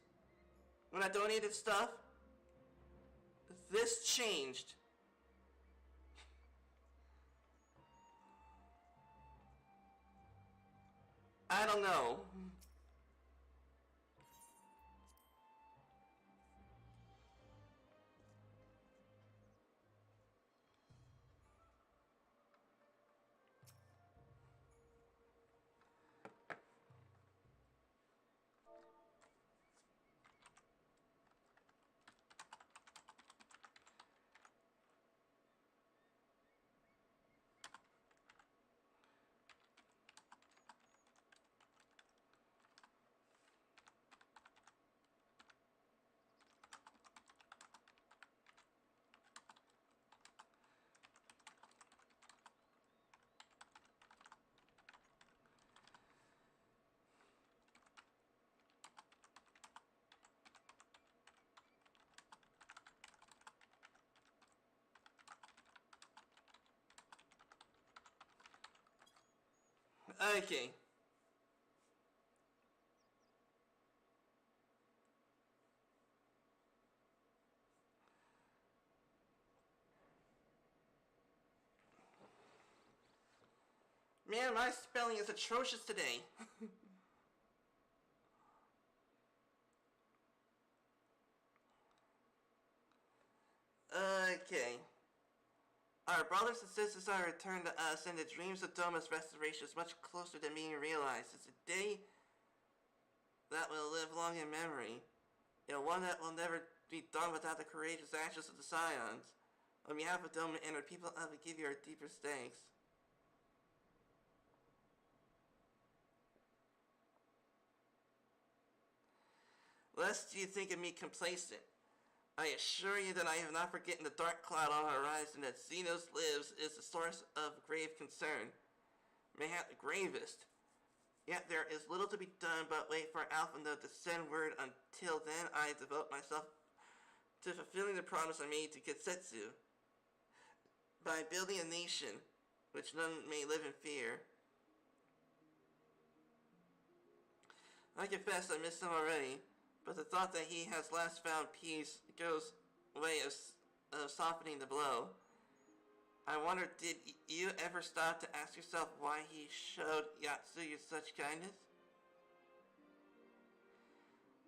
Speaker 1: this changed. I don't know. Okay. Man, my spelling is atrocious today. Okay. Our brothers and sisters are returned to us, and the dreams of Doma's restoration is much closer than being realized. It's a day that will live long in memory, and one that will never be done without the courageous actions of the Scions. On behalf of Doma and our people, I will give you our deepest thanks. Lest you think of me complacent, I assure you that I have not forgotten the dark cloud on the horizon that Xenos lives is the source of grave concern. Mayhap the gravest. Yet there is little to be done but wait for Alphino to send word. Until then, I devote myself to fulfilling the promise I made to Getsetsu. By building a nation, which none may live in fear. I confess I missed him already. But the thought that he has last found peace goes way of softening the blow. I wonder, did you ever stop to ask yourself why he showed Yatsuya such kindness?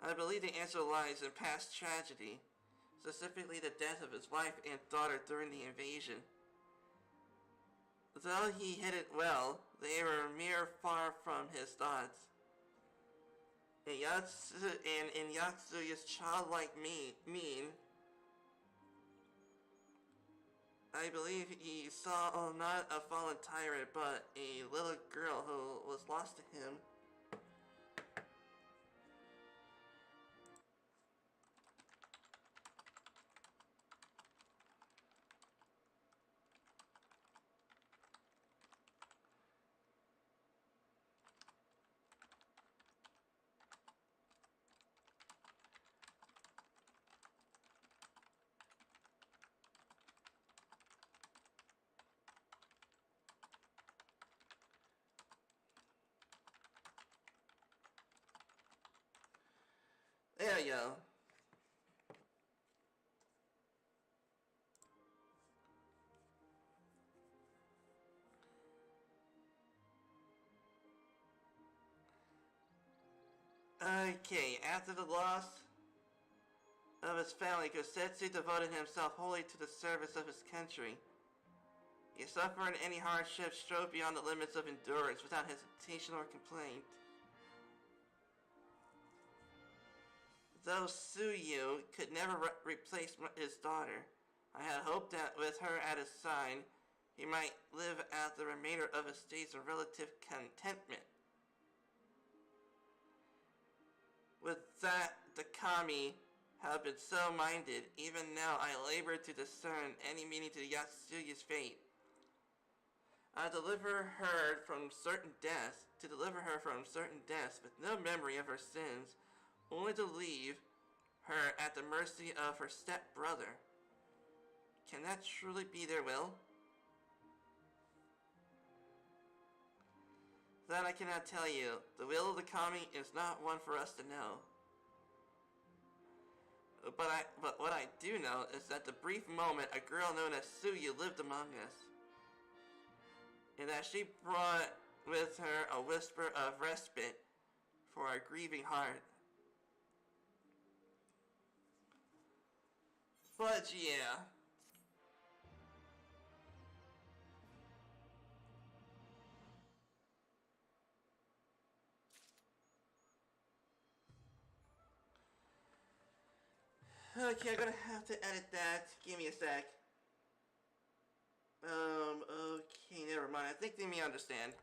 Speaker 1: I believe the answer lies in past tragedy, specifically the death of his wife and daughter during the invasion. Though he hid it well, they were mere far from his thoughts. And in Yatsuya's childlike mean, I believe he saw not a fallen tyrant, but a little girl who was lost to him. There you go. Okay, after the loss of his family, Getsetsu devoted himself wholly to the service of his country. He suffered any hardship, strove beyond the limits of endurance without hesitation or complaint. Though Tsyu could never replace his daughter, I had hoped that with her at his side, he might live out the remainder of his days in relative contentment. With that, the kami have been so minded, even now I labor to discern any meaning to Yatsuya's fate. I deliver her from certain deaths, with no memory of her sins, only to leave her at the mercy of her step-brother. can that truly be their will? That I cannot tell you. The will of the kami is not one for us to know. But what I do know is that the brief moment a girl known as Tsyu lived among us, and that she brought with her a whisper of respite for our grieving heart. But yeah. Okay, I'm gonna have to edit that. Give me a sec. Okay, never mind. I think they may understand.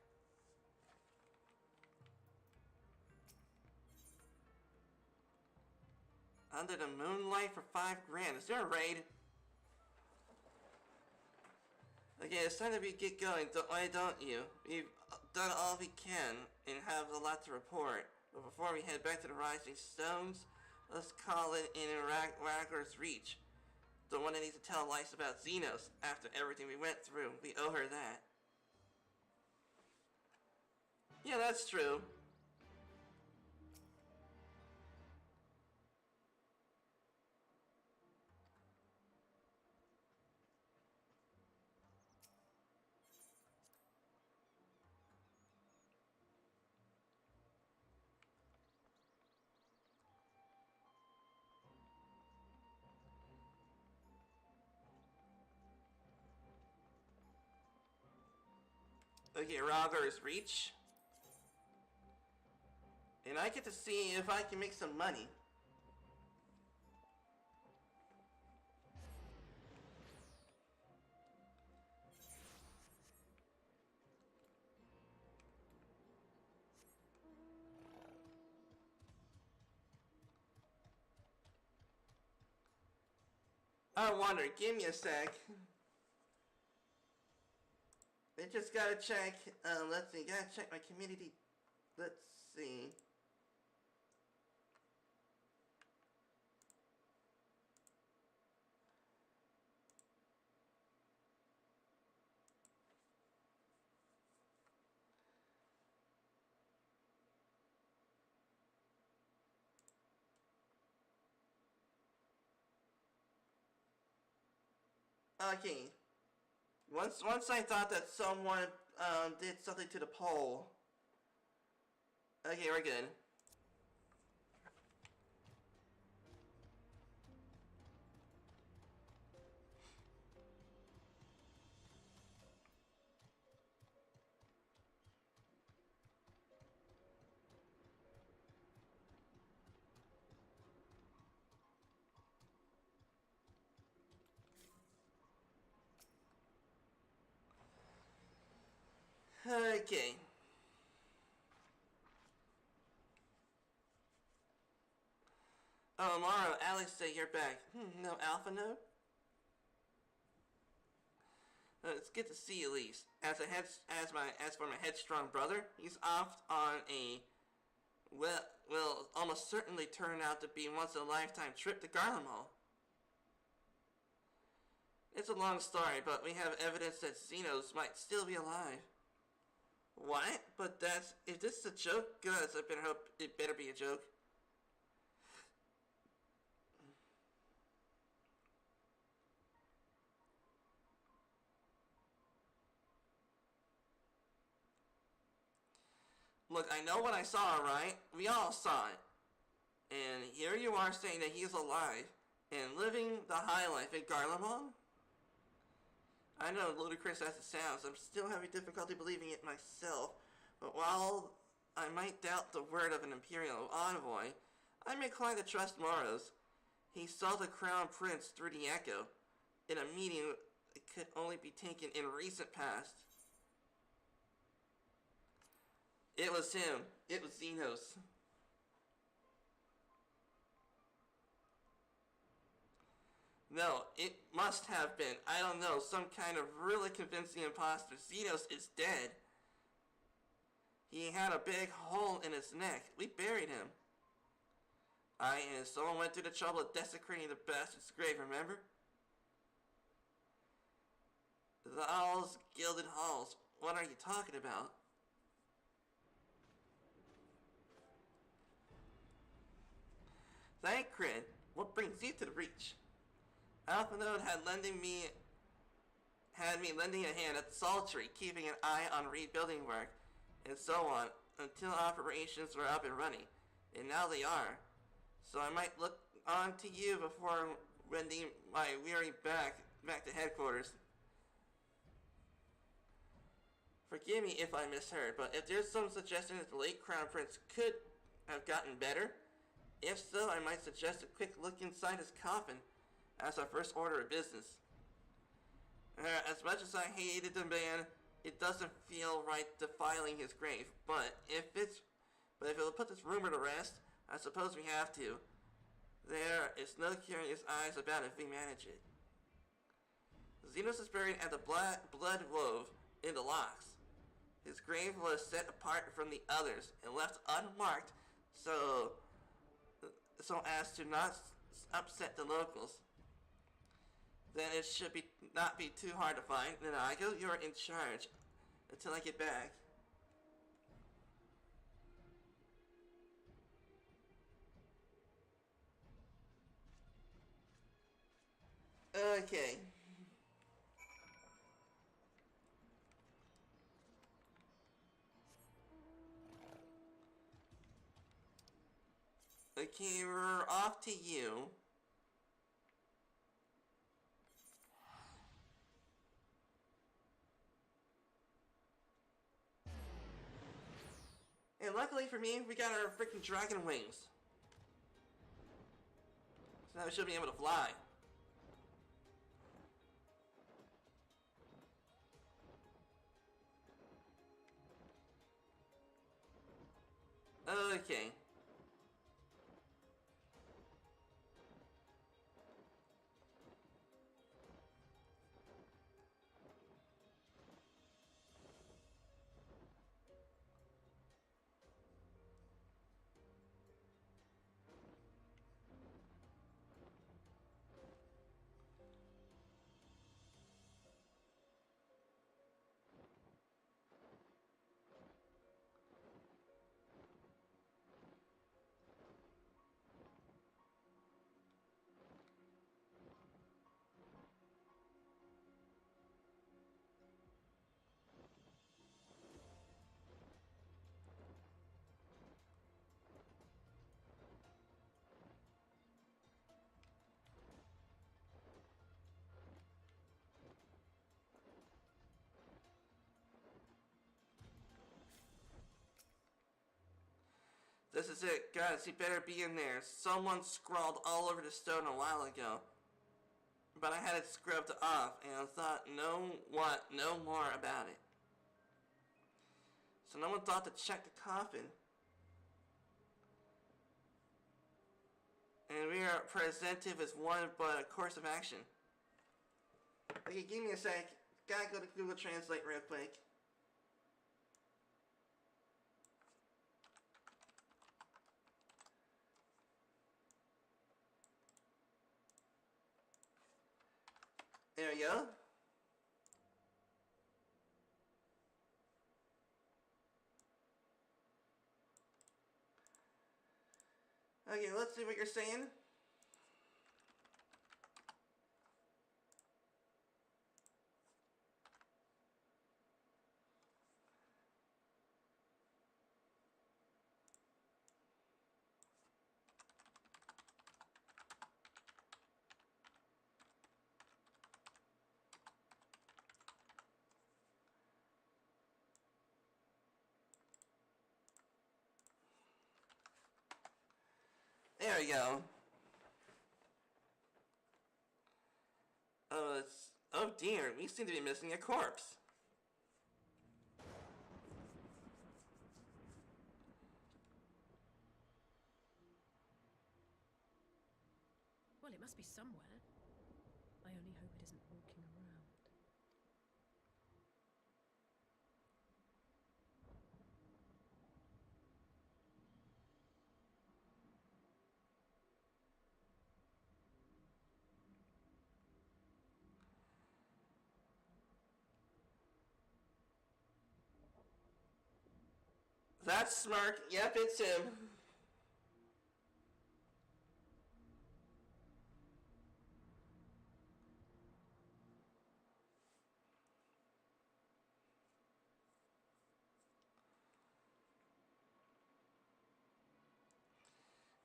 Speaker 1: Under the moonlight for $5 grand. Is there a raid? Okay, it's time to get going. Why don't you? We've done all we can and have a lot to report. But before we head back to the Rising Stones, let's call it in Raglar's Reach. The one that needs to tell lies about Xenos after everything we went through. We owe her that. Yeah, that's true. Okay, Raglar's Reach. And I get to see if I can make some money. I wonder, give me a sec. I just gotta check, let's see, gotta check my community, let's see. Okay. Once I thought that someone did something to the poll. Okay, we're good. Okay. Oh, Mara, Alex, say you're back. No alpha node? It's good to see you, at least. As for my headstrong brother, he's off on a will almost certainly turn out to be once in a lifetime trip to Garlemald. It's a long story, but we have evidence that Xenos might still be alive. What? But if this is a joke, guys, I better hope it better be a joke. Look, I know what I saw, right? We all saw it. And here you are saying that he's alive and living the high life in Garlemald? I know, ludicrous as it sounds, I'm still having difficulty believing it myself. But while I might doubt the word of an Imperial envoy, I'm inclined to trust Morrow's. He saw the Crown Prince through the Echo in a meeting that could only be taken in recent past. It was him. It was Xenos. No, it must have been, I don't know, some kind of really convincing imposter. Xenos is dead. He had a big hole in his neck. We buried him. And someone went through the trouble of desecrating the bastard's grave, remember? The Owl's Gilded Halls. What are you talking about? Thank Crin. What brings you to the Reach? Alpha Node had me lending a hand at Sultry, keeping an eye on rebuilding work, and so on, until operations were up and running. And now they are. So I might look on to you before wending my weary back to headquarters. Forgive me if I misheard, but if there's some suggestion that the late Crown Prince could have gotten better, if so, I might suggest a quick look inside his coffin as our first order of business. As much as I hated the man, it doesn't feel right defiling his grave, but if it'll put this rumor to rest, I suppose we have to. There is no curious eyes about it if we manage it. Xenos is buried at the blood wove in the locks. His grave was set apart from the others and left unmarked so as to not upset the locals. Then it should not be too hard to find. Nanago, you're in charge until I get back. Okay. Okay, we're off to you. And luckily for me, we got our freaking dragon wings. So now we should be able to fly. Okay. This is it, guys, he better be in there. Someone scrawled all over the stone a while ago. But I had it scrubbed off, and I thought no more about it. So no one thought to check the coffin. And we are presented as one but a course of action. Okay, give me a sec. Gotta go to Google Translate real quick. There we go. Okay, let's see what you're saying. There we go. Oh dear, we seem to be missing a corpse.
Speaker 8: Well, it must be somewhere. I only hope it isn't walking around.
Speaker 1: That smirk, yep, it's him.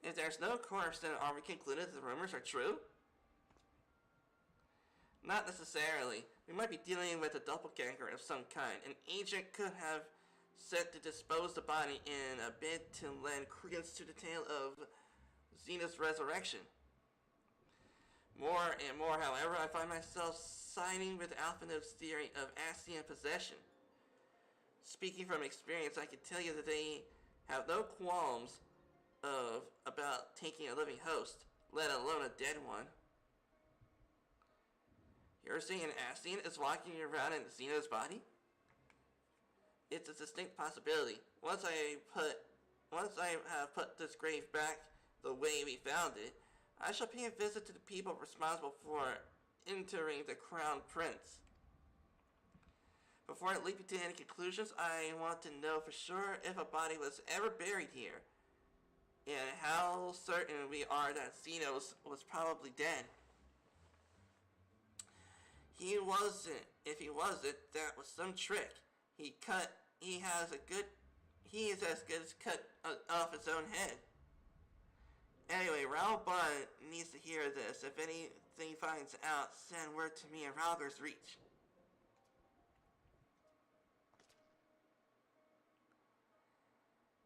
Speaker 1: If there's no corpse, then are we concluded that the rumors are true? Not necessarily. We might be dealing with a doppelganger of some kind. An agent could have set to dispose the body in a bid to lend credence to the tale of Xena's resurrection. More and more, however, I find myself siding with Alphanov's theory of Ascian possession. Speaking from experience, I can tell you that they have no qualms about taking a living host, let alone a dead one. You're saying Ascian is walking around in Xeno's body? It's a distinct possibility. Once I have put this grave back the way we found it, I shall pay a visit to the people responsible for entering the Crown Prince. Before leaping to any conclusions, I want to know for sure if a body was ever buried here, and how certain we are that Xenos was probably dead. He wasn't. If he wasn't, that was some trick. He is as good as cut off his own head. Anyway, Raoul Bond needs to hear this. If anything finds out, send word to me in Rauger's reach.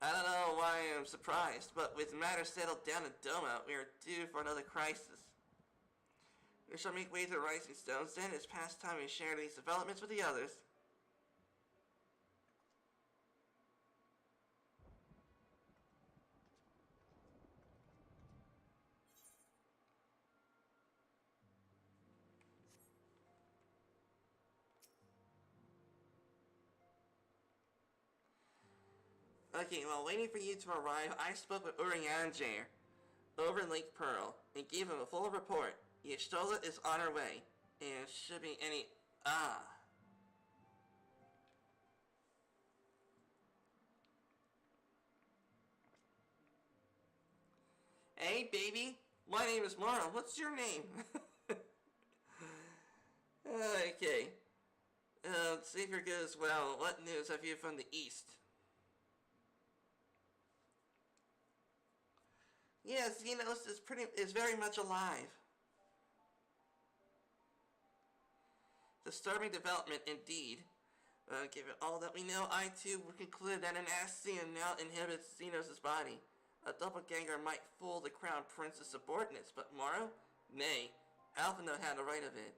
Speaker 1: I don't know why I'm surprised, but with matters settled down in Doma, we are due for another crisis. We shall make way to the Rising Stones, then it's past time we share these developments with the others. Okay, while waiting for you to arrive, I spoke with Urianger over Lake Pearl and gave him a full report. Y'shtola is on her way, and should be any... Hey, baby. My name is Mara. What's your name? Okay. See if you're good as well. What news have you from the East? Yes, Xenos is very much alive. Disturbing development indeed. Given all that we know, I too would conclude that an Ascian now inhabits Xenos' body. A doppelganger might fool the Crown Prince's subordinates, but Morrow? Nay, Alphinaud had the right of it.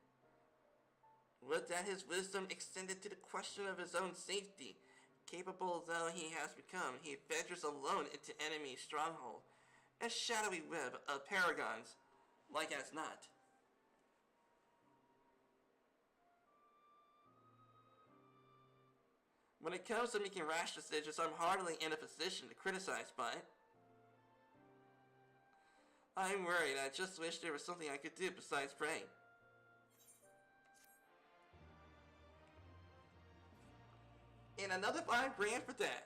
Speaker 1: Would that his wisdom extended to the question of his own safety. Capable though he has become, he ventures alone into enemy stronghold. A shadowy web of paragons, like as not. When it comes to making rash decisions, I'm hardly in a position to criticize, but I'm worried. I just wish there was something I could do besides pray. And another fine brand for that.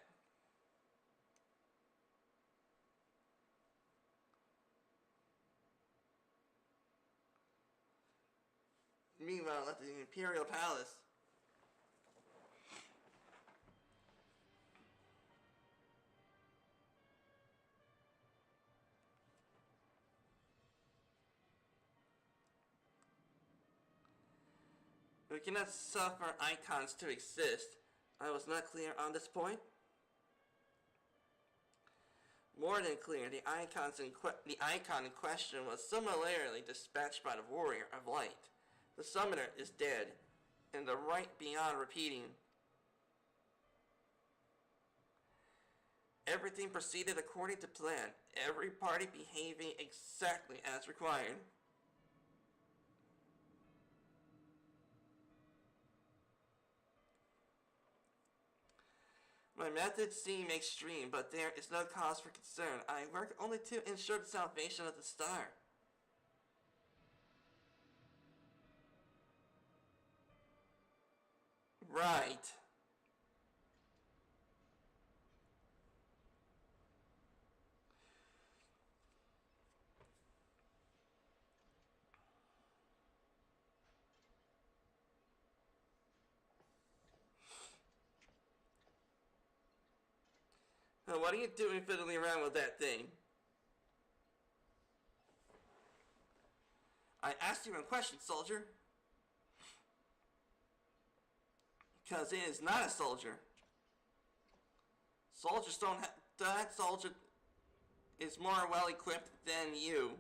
Speaker 1: Meanwhile, at the Imperial Palace. We cannot suffer icons to exist. I was not clear on this point. More than clear, the icon in question was similarly dispatched by the Warrior of Light. The summoner is dead, and the right beyond repeating. Everything proceeded according to plan, every party behaving exactly as required. My methods seem extreme, but there is no cause for concern. I work only to ensure the salvation of the star. Right. What are you doing fiddling around with that thing? I asked you a question, soldier. Because it is not a soldier. Soldiers don't have... That soldier is more well equipped than you.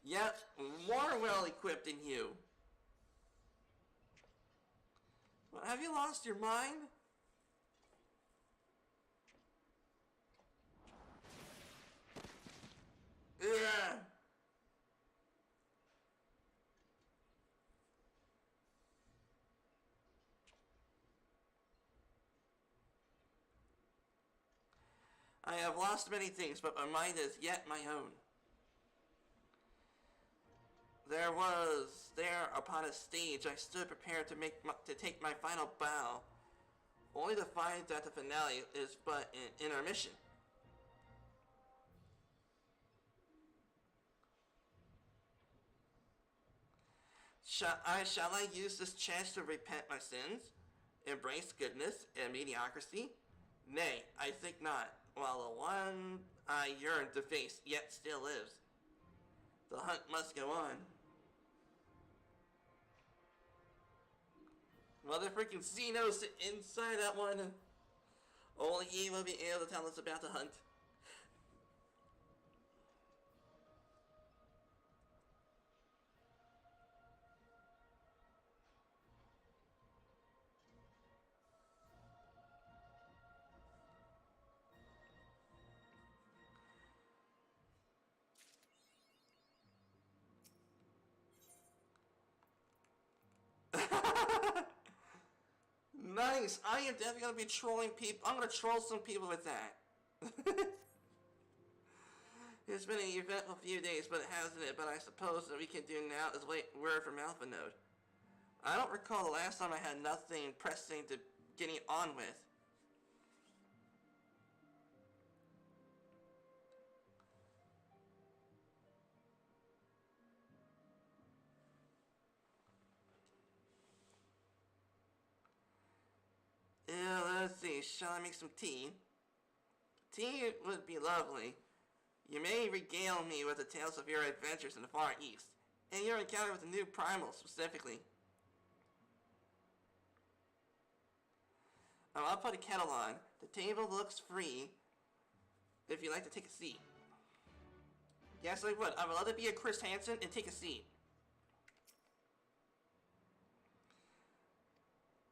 Speaker 1: Yep, more well equipped than you. Well, have you lost your mind? Ugh. I have lost many things, but my mind is yet my own. There upon a stage, I stood prepared to take my final bow, only to find that the finale is but an intermission. Shall I use this chance to repent my sins, embrace goodness and mediocrity? Nay, I think not, while the one I yearn to face yet still lives. The hunt must go on. Mother freaking Xenos inside that one. Only he will be able to tell us about the hunt. Nice! I am definitely gonna be trolling people. I'm gonna troll some people with that. It's been an eventful few days, but it hasn't it? But I suppose that we can do now is wait word from Alpha Node. I don't recall the last time I had nothing pressing to getting on with. Yeah, let's see. Shall I make some tea? Tea would be lovely. You may regale me with the tales of your adventures in the Far East, and your encounter with the new primal specifically. I'll put a kettle on. The table looks free. If you'd like to take a seat. Yes, I would. I would love to be a Chris Hansen and take a seat.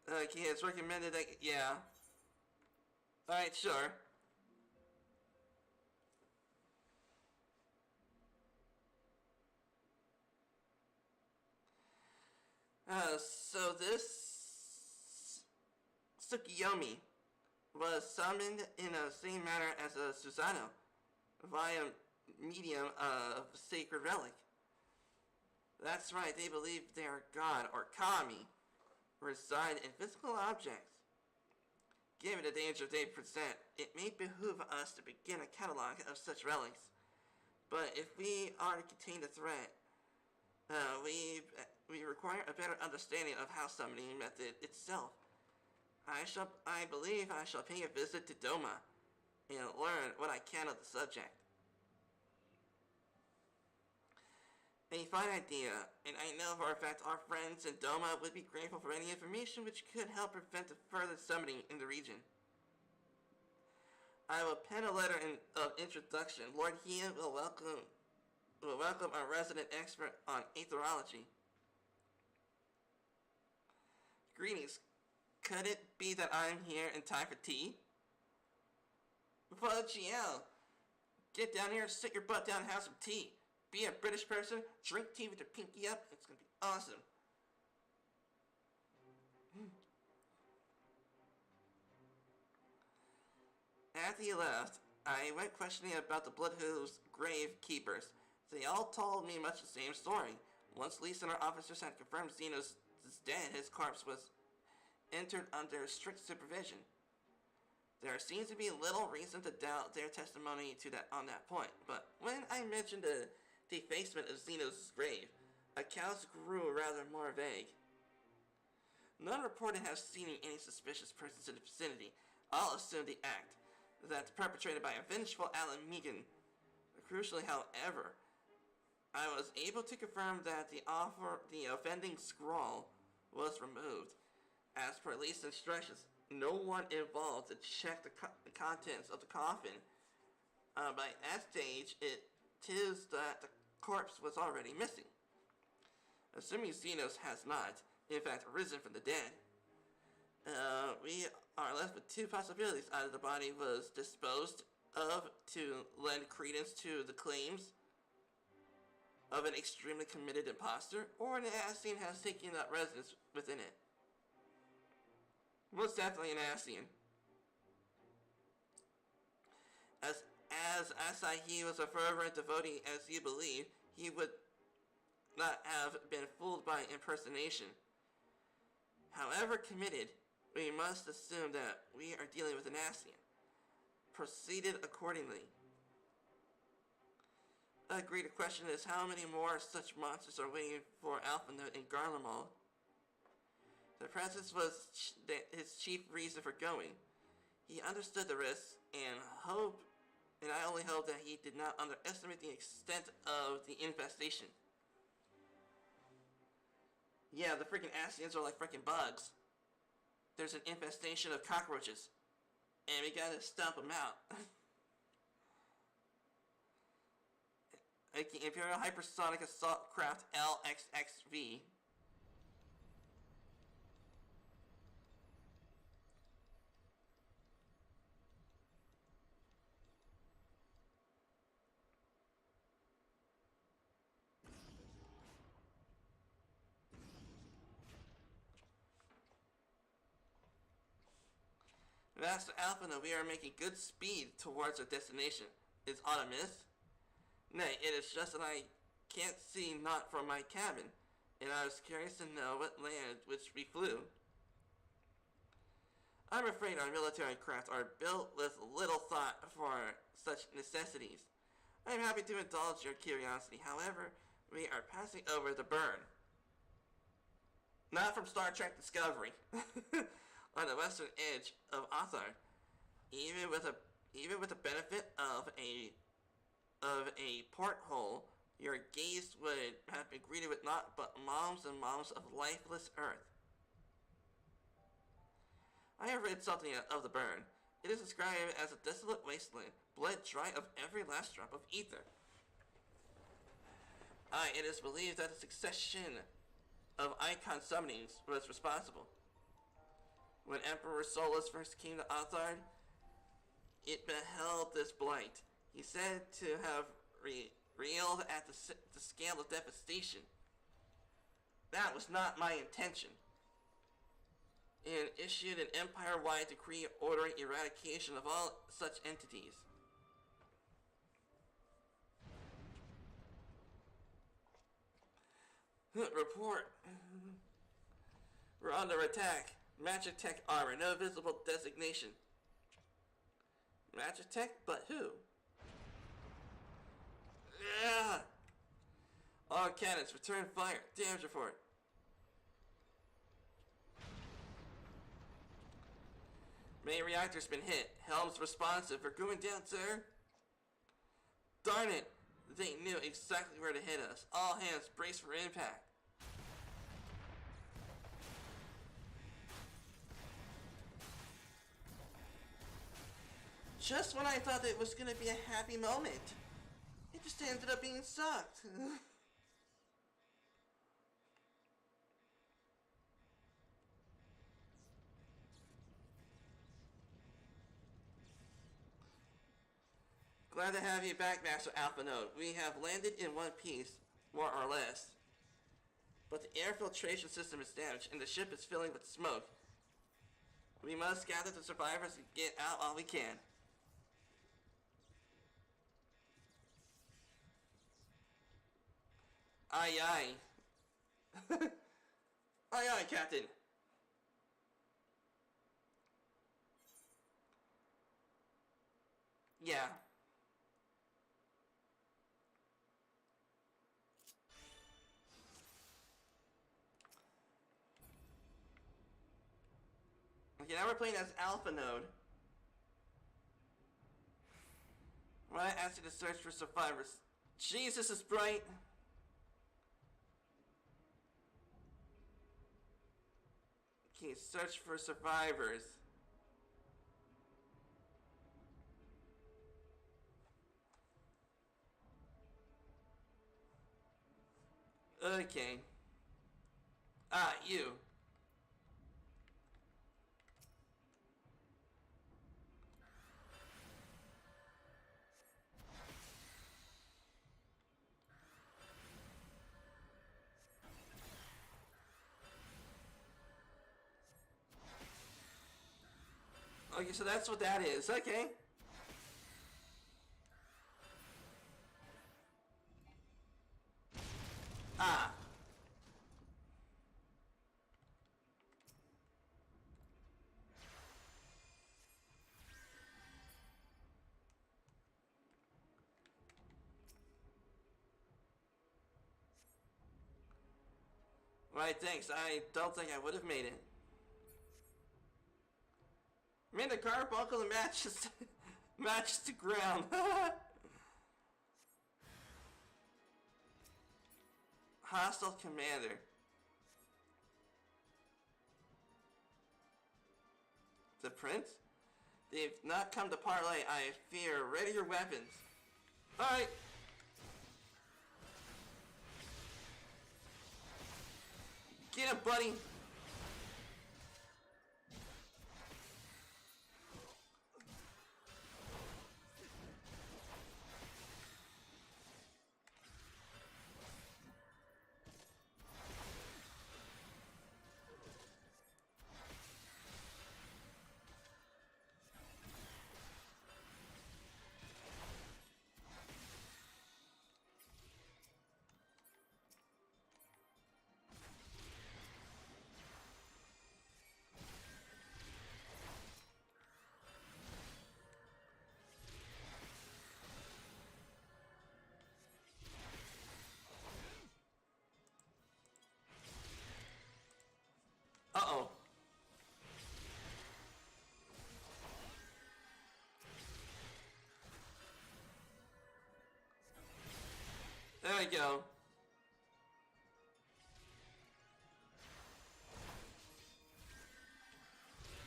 Speaker 1: Okay, it's recommended that, yeah. Alright, sure. So this Tsukiyomi was summoned in the same manner as a Susanoo, via medium of sacred relic. That's right, they believe their god, or kami, reside in physical objects. Given the danger they present, it may behoove us to begin a catalog of such relics. But if we are to contain the threat, we require a better understanding of how summoning method itself. I believe I shall pay a visit to Doma and learn what I can of the subject. A fine idea, and I know for a fact our friends in Doma would be grateful for any information which could help prevent the further summoning in the region. I will pen a letter of introduction. Lord Hia will welcome our resident expert on aetherology. Greetings. Could it be that I'm here in time for tea? But GL, get down here, sit your butt down and have some tea. Be a British person, drink tea with your pinky up, it's gonna be awesome. After you left, I went questioning about the Bloodhooves grave keepers. They all told me much the same story. Once Lisa and our officers had confirmed Xenos is dead, his corpse was entered under strict supervision. There seems to be little reason to doubt their testimony on that point, but when I mentioned the defacement of Xenos' grave, accounts grew rather more vague. None reported have seen any suspicious persons in the vicinity. All assumed the act that's perpetrated by a vengeful Alan Megan. Crucially, however, I was able to confirm that the offending scrawl was removed. As per least instructions, no one involved to check the contents of the coffin. By that stage, it is that the corpse was already missing. Assuming Xenos has not, in fact, risen from the dead, we are left with two possibilities. Either the body was disposed of to lend credence to the claims of an extremely committed imposter, or an Ascian has taken up residence within it. Most definitely an Ascian. As Asahi was a fervent devotee as you believe, he would not have been fooled by impersonation. However committed, we must assume that we are dealing with an Ascian. Proceeded accordingly. Agreed. The question is, how many more such monsters are waiting for Alpha Note and Garlemald? The presence was his chief reason for going. He understood the risks and I only hope that he did not underestimate the extent of the infestation. Yeah, the freaking Ascians are like freaking bugs. There's an infestation of cockroaches, and we gotta stomp them out. Imperial Hypersonic Assault Craft LXXV. Master Alphina, we are making good speed towards our destination. Is aught amiss? Nay, it is just that I can't see naught from my cabin, and I was curious to know what land which we flew. I'm afraid our military craft are built with little thought for such necessities. I am happy to indulge your curiosity. However, we are passing over the burn. Not from Star Trek Discovery. On the western edge of Othar. Even with the benefit of a porthole, your gaze would have been greeted with naught but moms and moms of lifeless earth. I have read something of the burn. It is described as a desolate wasteland, bled dry of every last drop of ether. It is believed that the succession of icon summonings was responsible. When Emperor Solus first came to Othard, it beheld this blight. He said to have reeled at the scale of devastation. That was not my intention. And issued an empire-wide decree ordering eradication of all such entities. Report. We're under attack. Magitech armor, no visible designation. Magitech? But who? Yeah! All cannons, return fire. Damage report. Main reactor's been hit. Helm's responsive. We're going down, sir. Darn it! They knew exactly where to hit us. All hands, brace for impact. Just when I thought it was gonna be a happy moment, it just ended up being sucked. Glad to have you back, Master Alpha Node. We have landed in one piece, more or less. But the air filtration system is damaged and the ship is filling with smoke. We must gather the survivors and get out while we can. Aye aye. Aye aye, Captain. Yeah. Okay, now we're playing as Alpha Node. When I asked you to search for survivors. Jeez, this is bright. Okay, search for survivors. Okay. Ah, you. Okay, so that's what that is. Okay. Ah. Right, thanks. I don't think I would have made it. Man, the carbuncle matches matches the ground. Hostile commander. The prince? They've not come to parlay, I fear. Ready your weapons. Alright. Get him, buddy. Uh-oh. There we go.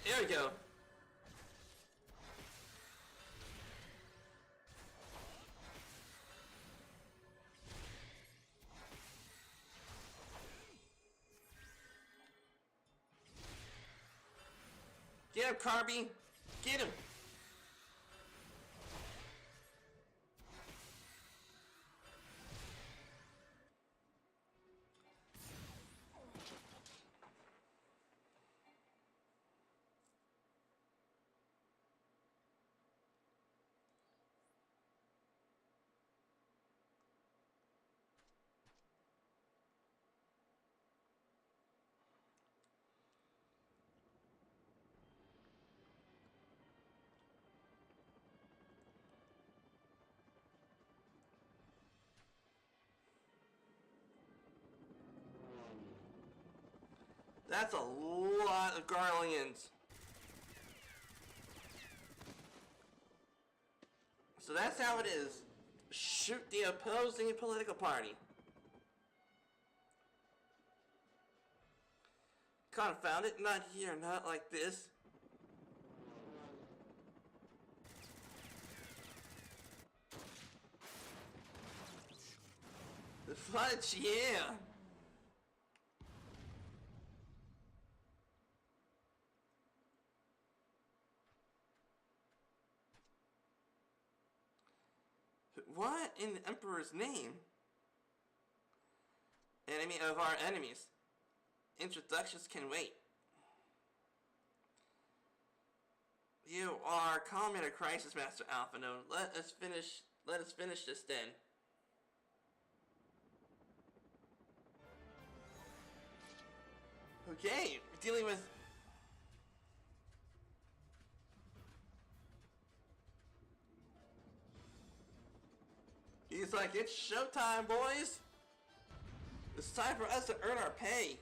Speaker 1: There we go. Get him, Carby! Get him! That's a lot of Garleans. So that's how it is. Shoot the opposing political party. Confound it, not here, not like this. The fudge, yeah. What in the Emperor's name? Enemy of our enemies. Introductions can wait. You are Commander Crisis Master Alpha Node. Let us finish this then. Okay, we're dealing with he's like, it's showtime, boys! It's time for us to earn our pay.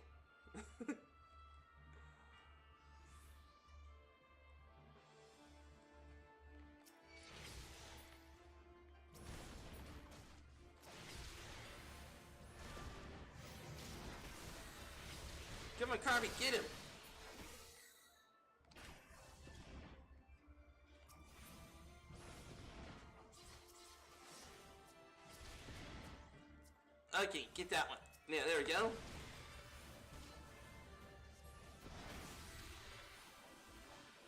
Speaker 1: Come on, Carby, get him! Okay, get that one. Yeah, there we go.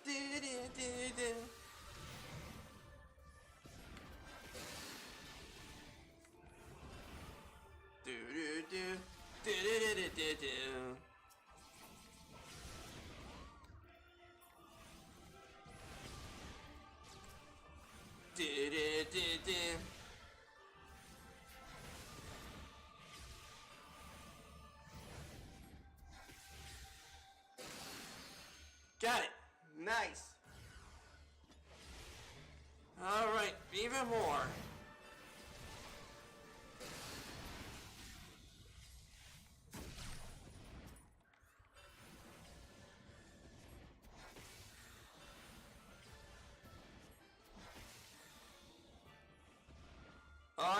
Speaker 1: Do-do-do-do. Do-do-do. Do-do-do-do-do. Do-do-do-do. Got it. Nice. All right, even more.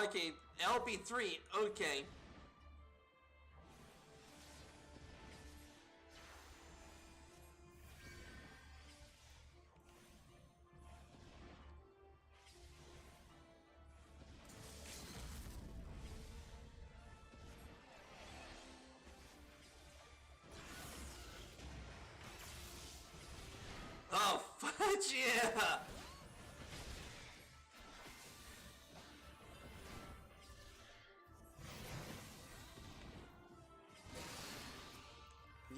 Speaker 1: Okay, LB3, okay. Oh, fudge, yeah!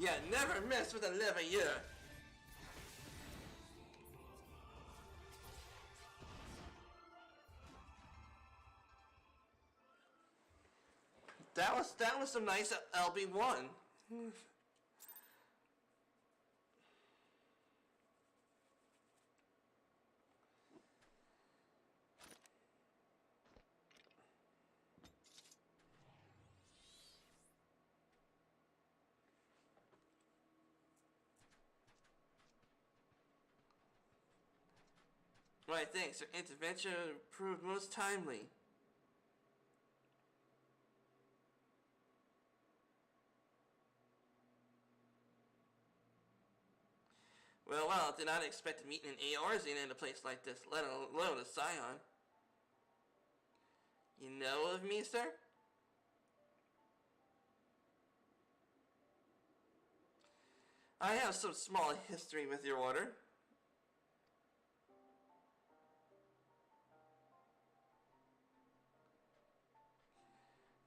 Speaker 1: Yeah, never mess with a liver, yeah. That was some nice LB1. Right, thanks. Your intervention proved most timely. Well, did not expect to meet an Eorzean in a place like this, let alone a Scion. You know of me, sir? I have some small history with your order.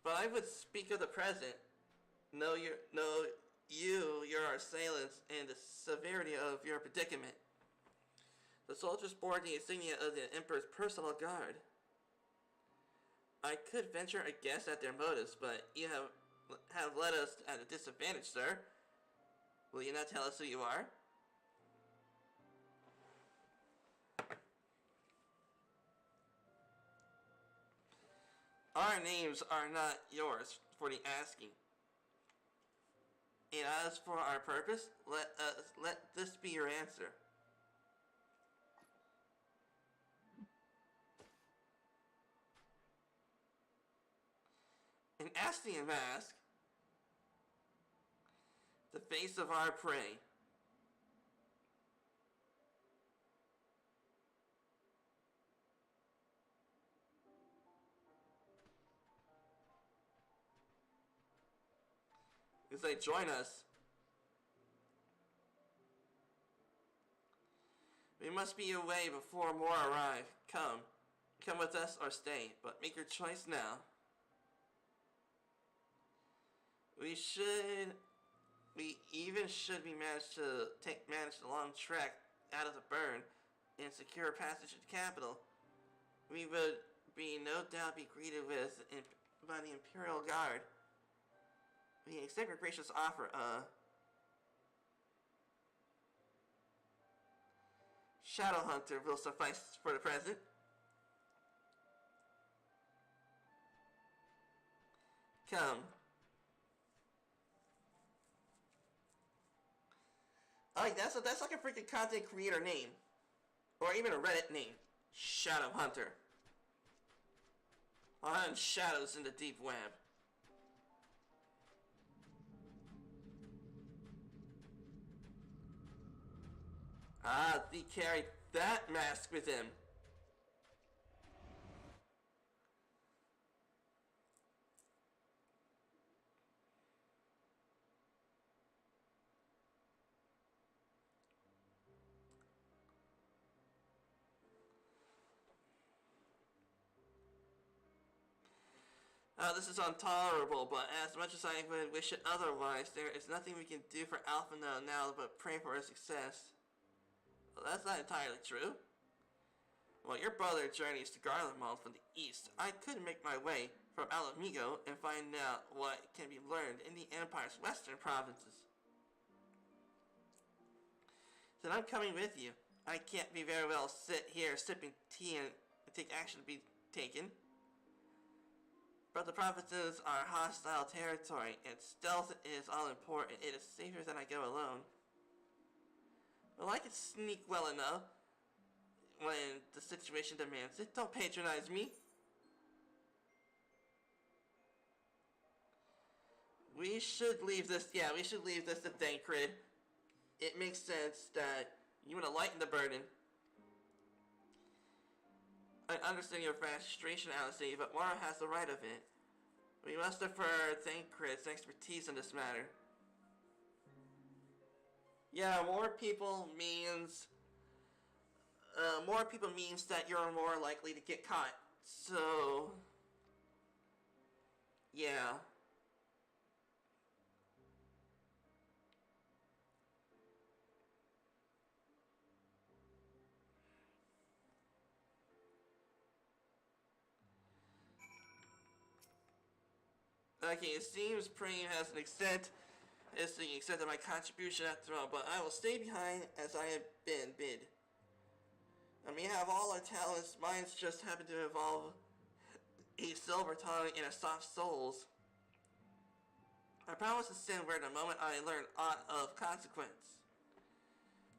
Speaker 1: But I would speak of the present. Know your assailants and the severity of your predicament. The soldiers bore the insignia of the Emperor's personal guard. I could venture a guess at their motives, but you have led us at a disadvantage, sir. Will you not tell us who you are? Our names are not yours for the asking. And as for our purpose, let this be your answer. An Astian mask, the face of our prey. As they join us, we must be away before more arrive. Come with us or stay, but make your choice now. We even should be manage the long trek out of the burn and secure passage to the capital. We would no doubt be greeted by the Imperial Guard. We accept your gracious offer, Shadowhunter will suffice for the present. Come. Oh, that's like a freaking content creator name. Or even a Reddit name. Shadowhunter. On shadows in the deep web. Ah, he carried that mask with him. This is intolerable, but as much as I would wish it otherwise, there is nothing we can do for Alpha now but pray for his success. Well, that's not entirely true. Well, your brother journeys to Garlemald from the east. I could make my way from Alamigo and find out what can be learned in the Empire's western provinces. Then I'm coming with you. I can't be very well sit here sipping tea and take action to be taken. But the provinces are hostile territory, and stealth is all important. It is safer than I go alone. Well, I can sneak well enough when the situation demands it. Don't patronize me. We should leave this, we should leave this to Thancred. It makes sense that you want to lighten the burden. I understand your frustration, Alice, but Mara has the right of it. We must defer Thancred's expertise in this matter. Yeah, more people means that you're more likely to get caught. So, yeah. Okay, it seems Preem has an extent. It's the extent of my contribution after all, but I will stay behind as I have been bid. I may have all our talents, mine's just happen to involve a silver tongue and a soft souls. I promise to send word the moment I learn aught of consequence.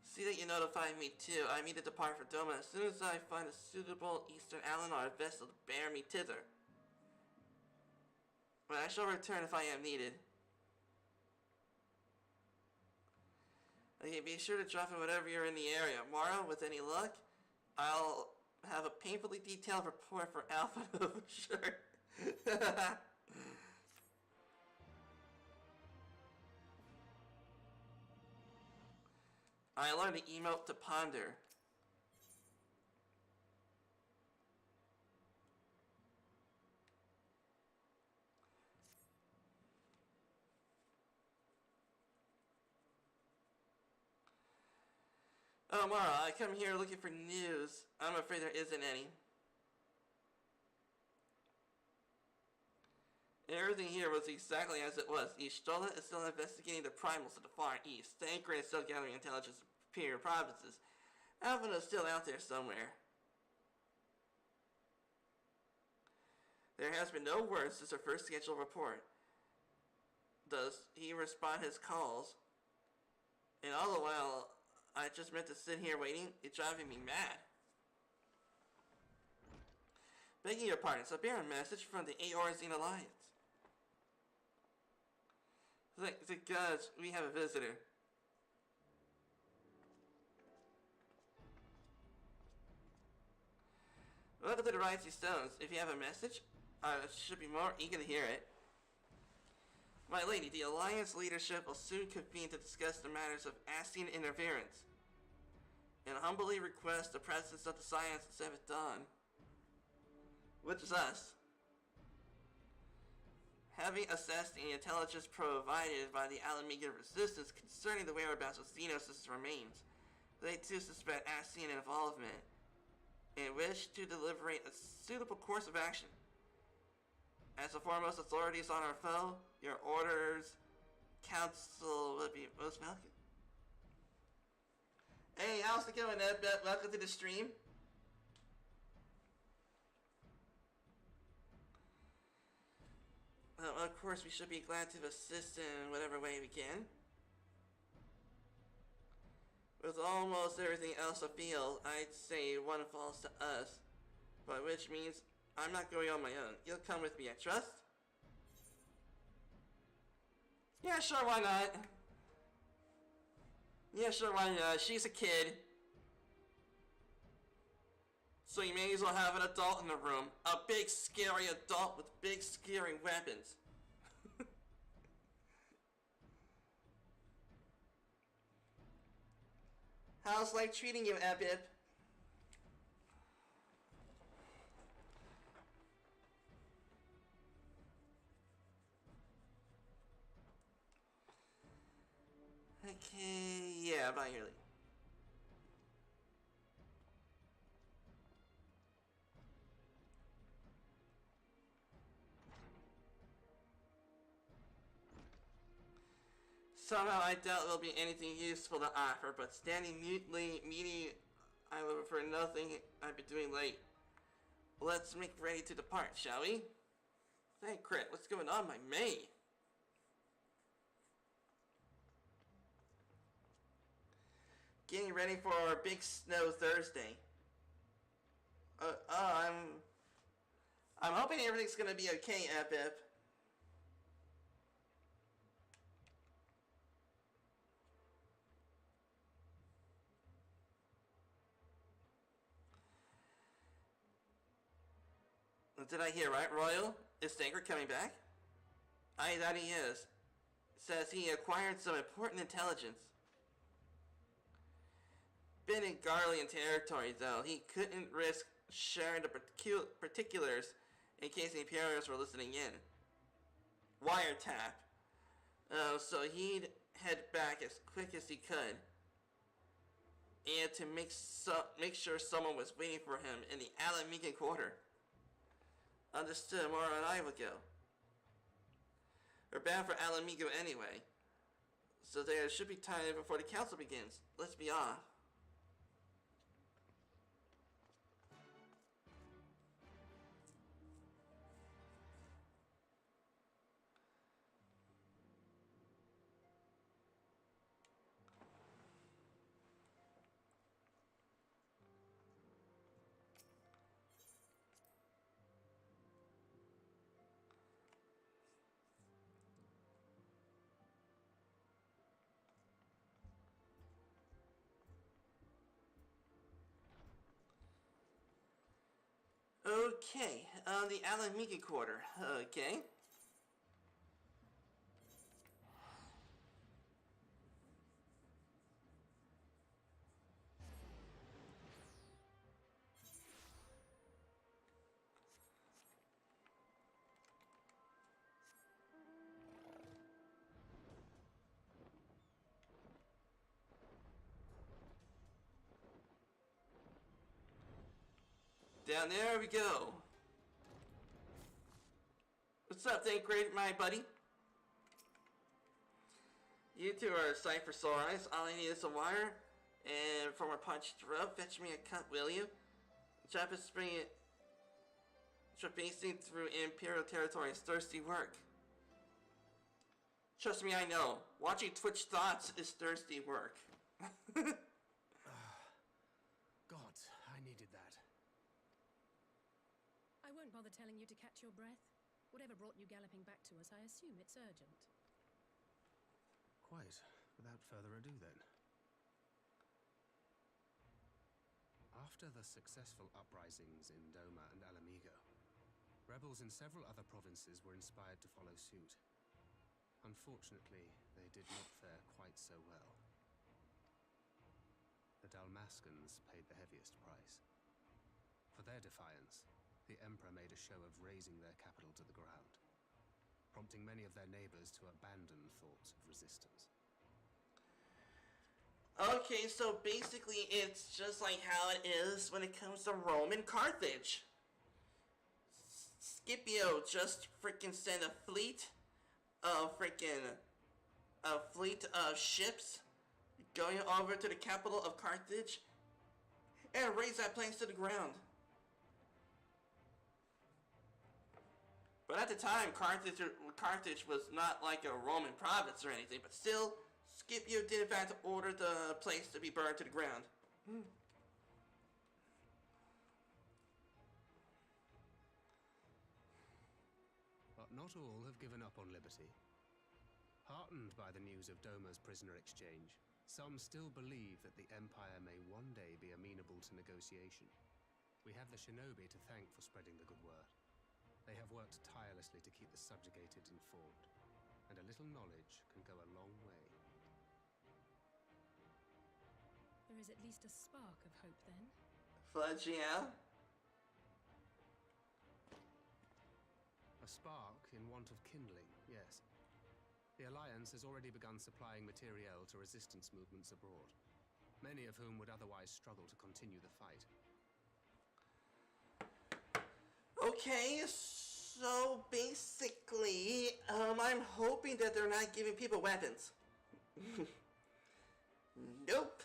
Speaker 1: See that you notify me too. I mean to depart for Doma as soon as I find a suitable Eastern Alinar vessel to bear me thither. But I shall return if I am needed. Okay, be sure to drop in whenever you're in the area. Mara, with any luck, I'll have a painfully detailed report for Alpha for sure. I learned the emote to ponder. Oh, Mara, I come here looking for news. I'm afraid there isn't any. Everything here was exactly as it was. Ishtola is still investigating the primals to the far east. Thancred is still gathering intelligence in superior provinces. Alvin is still out there somewhere. There has been no word since our first scheduled report. Does he respond his calls? And all the while, I just meant to sit here waiting. It's driving me mad. Begging your pardon, so bear a message from the Aorzine Alliance. The gods, we have a visitor. Welcome to the Rising Stones. If you have a message, I should be more eager to hear it. My lady, the Alliance leadership will soon convene to discuss the matters of Ascian interference, and humbly request the presence of the Science of Seventh Dawn, which is us. Having assessed the intelligence provided by the Alamigan resistance concerning the whereabouts of Xenos' remains, they too suspect Ascian involvement, and wish to deliberate a suitable course of action. As the foremost authorities on our foe, your orders, counsel would be most welcome. Hey, how's it going, Ed? Welcome to the stream. Of course, we should be glad to assist in whatever way we can. With almost everything else afield, I'd say one falls to us, by which means I'm not going on my own. You'll come with me, I trust? Yeah, sure, why not? Yeah, sure, why not? She's a kid. So you may as well have an adult in the room. A big scary adult with big scary weapons. How's life treating you, Abib? Okay, yeah, about yearly. Somehow I doubt there'll be anything useful to offer, but standing mutely, I will for nothing I've been doing late. Let's make ready to depart, shall we? Hey, Crit, what's going on, my May? Getting ready for our big snow Thursday. I'm hoping everything's gonna be okay, Abib. Did I hear right, Royal? Is Stanker coming back? Aye, that he is. Says he acquired some important intelligence. Been in Garlean territory, though. He couldn't risk sharing the particulars in case the Imperials were listening in. Wiretap. So he'd head back as quick as he could. And to make sure someone was waiting for him in the Alamigan Quarter. Understood, more on I would go. We're bound for Alamigo anyway. So there should be time before the council begins. Let's be off. Okay, the Alamiga Quarter. Okay. Down there we go. What's up, Thank Great, my buddy? You two are a sight for sore eyes. All I need is some water and from a punched rub. Fetch me a cup, will you? Traversing through Imperial territory is thirsty work. Trust me, I know. Watching Twitch Thoughts is thirsty work.
Speaker 7: God, I needed that.
Speaker 8: I won't bother telling you to catch your breath. Whatever brought you galloping back to us, I assume it's urgent.
Speaker 4: Quite. Without further ado, then. After the successful uprisings in Doma and Alamigo, rebels in several other provinces were inspired to follow suit. Unfortunately, they did not fare quite so well. The Dalmascans paid the heaviest price. For their defiance, the Emperor made a show of razing their capital to the ground, prompting many of their neighbors to abandon thoughts of resistance.
Speaker 1: Okay, so basically it's just like how it is when it comes to Rome and Carthage. Scipio just freaking sent a fleet of ships going over to the capital of Carthage and raze that place to the ground. But at the time, Carthage was not like a Roman province or anything, but still, Scipio did in fact order the place to be burned to the ground.
Speaker 4: But not all have given up on liberty. Heartened by the news of Doma's prisoner exchange, some still believe that the Empire may one day be amenable to negotiation.
Speaker 10: We have the shinobi to thank for spreading the good word. They have worked tirelessly to keep the subjugated informed, and a little knowledge can go a long way.
Speaker 8: There is at least a spark of hope then.
Speaker 1: Fudge, yeah?
Speaker 10: A spark in want of kindling, yes. The Alliance has already begun supplying materiel to resistance movements abroad, many of whom would otherwise struggle to continue the fight.
Speaker 1: Okay, so basically, I'm hoping that they're not giving people weapons. Nope.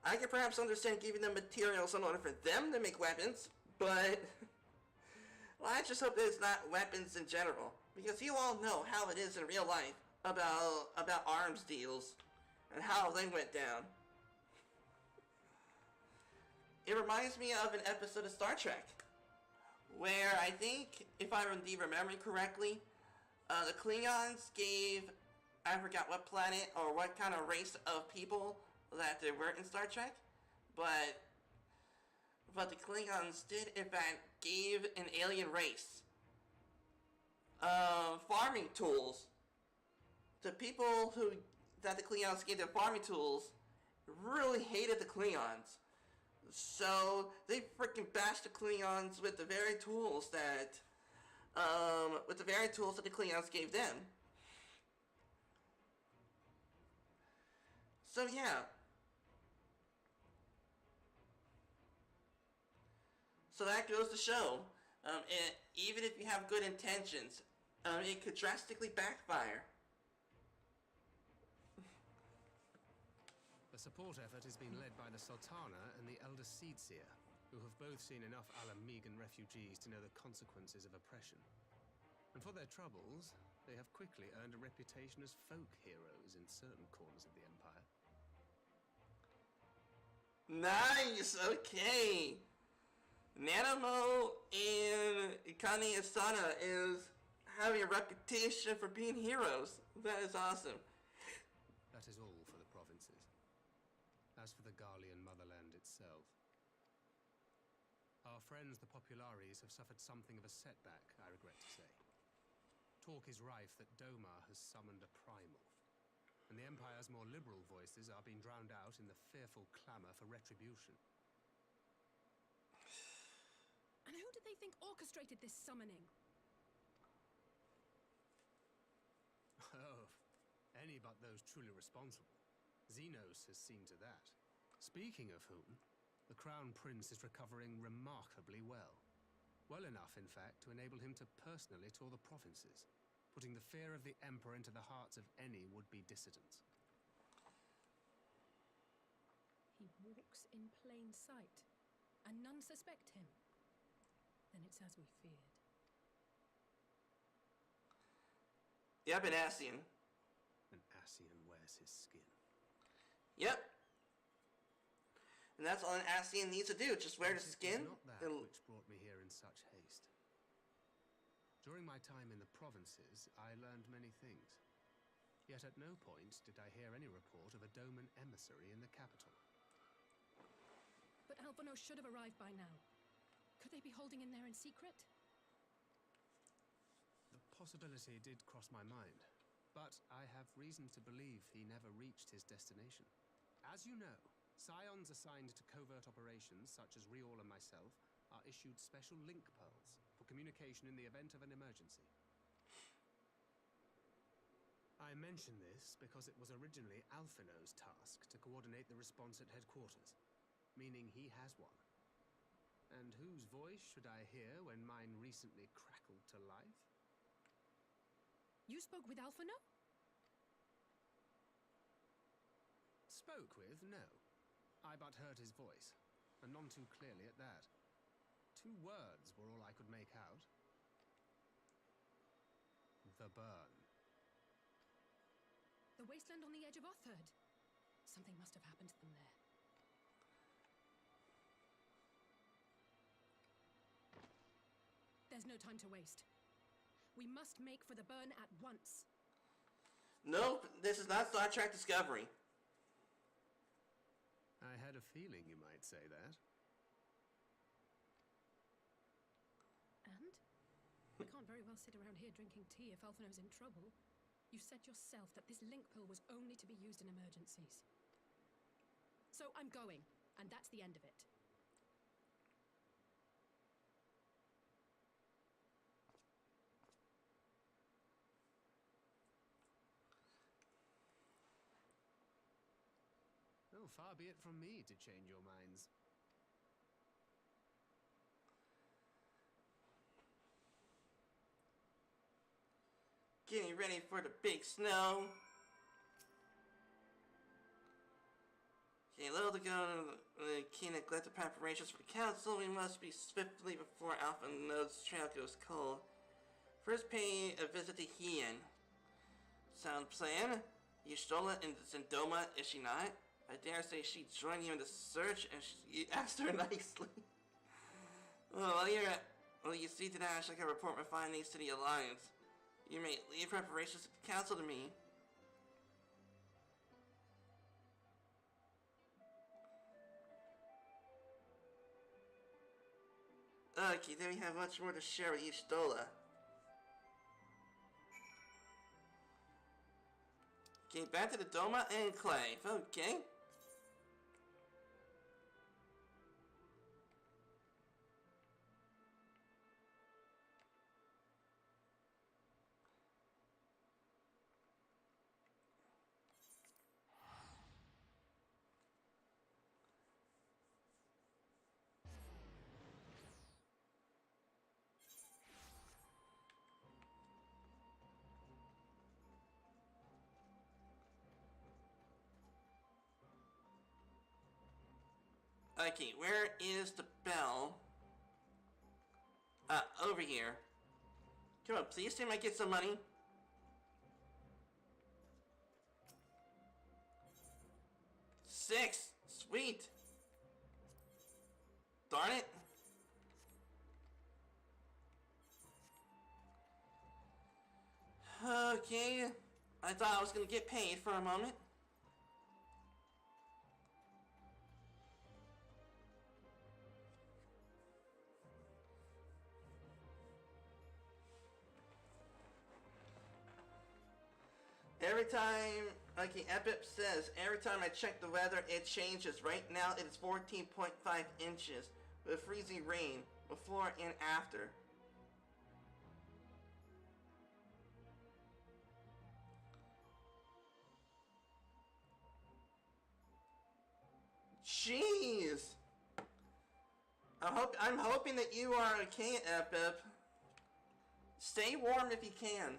Speaker 1: I can perhaps understand giving them materials in order for them to make weapons, but well, I just hope that it's not weapons in general, because you all know how it is in real life about arms deals and how they went down. It reminds me of an episode of Star Trek, where I think, if I'm indeed remembering correctly, the Klingons gave, I forgot what planet or what kind of race of people that there were in Star Trek, but the Klingons did in fact gave an alien race farming tools. The people that the Klingons gave their farming tools really hated the Klingons, so they freaking bashed the Klingons with the very tools that the Klingons gave them. So yeah. So that goes to show, even if you have good intentions, it could drastically backfire.
Speaker 10: The support effort is being led by the Sultana and the Elder Seedseer, who have both seen enough Alamegan refugees to know the consequences of oppression. And for their troubles, they have quickly earned a reputation as folk heroes in certain corners of the Empire.
Speaker 1: Nice, okay. Nanamo and Kane Asana is having a reputation for being heroes. That is awesome.
Speaker 10: That is all for the provinces. As for the Garlean motherland itself, our friends the Populares have suffered something of a setback, I regret to say. Talk is rife that Domar has summoned a primal, and the Empire's more liberal voices are being drowned out in the fearful clamour for retribution.
Speaker 8: And who do they think orchestrated this summoning?
Speaker 10: Oh, any but those truly responsible. Xenos has seen to that. Speaking of whom, the Crown Prince is recovering remarkably well. Well enough, in fact, to enable him to personally tour the provinces, putting the fear of the Emperor into the hearts of any would-be dissidents.
Speaker 8: He walks in plain sight, and none suspect him. Then it's as we feared.
Speaker 1: Yep, an Ascian.
Speaker 10: An Ascian wears his skin.
Speaker 1: Yep. And that's all an Ascian needs to do, just wear the skin.
Speaker 10: It was not that which brought me here in such haste. During my time in the provinces, I learned many things. Yet at no point did I hear any report of a Doman emissary in the capital.
Speaker 8: But Alphonse should have arrived by now. Could they be holding in there in secret?
Speaker 10: The possibility did cross my mind, but I have reason to believe he never reached his destination. As you know, Scions assigned to covert operations, such as Riol and myself, are issued special link pearls for communication in the event of an emergency. I mention this because it was originally Alphino's task to coordinate the response at headquarters, meaning he has one. And whose voice should I hear when mine recently crackled to life?
Speaker 8: You spoke with Alphino?
Speaker 10: Spoke with? No. I but heard his voice, and none too clearly at that. 2 words were all I could make out. The burn.
Speaker 8: The wasteland on the edge of Otherd. Something must have happened to them there. There's no time to waste. We must make for the burn at once.
Speaker 1: Nope, this is not Star Trek Discovery.
Speaker 10: I had a feeling you might say that.
Speaker 8: I'll sit around here drinking tea if Alphino's in trouble. You said yourself that this link pill was only to be used in emergencies. So I'm going, and that's the end of it.
Speaker 10: Oh, far be it from me to change your minds.
Speaker 1: Getting ready for the big snow. Okay, little to go to the key neglect the preparations for the council. We must be swiftly before Alpha Node's trail goes cold. First pay a visit to Hien. Sound plan? Y'shtola in Zendoma, is she not? I dare say she'd join you in the search if you asked her nicely. Well, while you see to that, I can report my findings to the Alliance. You may leave preparations to the council to me. Okay, then we have much more to share with Y'shtola. Okay, back to the Doma Enclave. Okay. Okay, where is the bell? Over here. Come on, please tell me I get some money. $6! Sweet! Darn it! Okay, I thought I was gonna get paid for a moment. Every time, okay, Epip says, every time I check the weather, it changes. Right now, it is 14.5 inches with freezing rain before and after. Jeez! I'm hoping that you are okay, Epip. Stay warm if you can.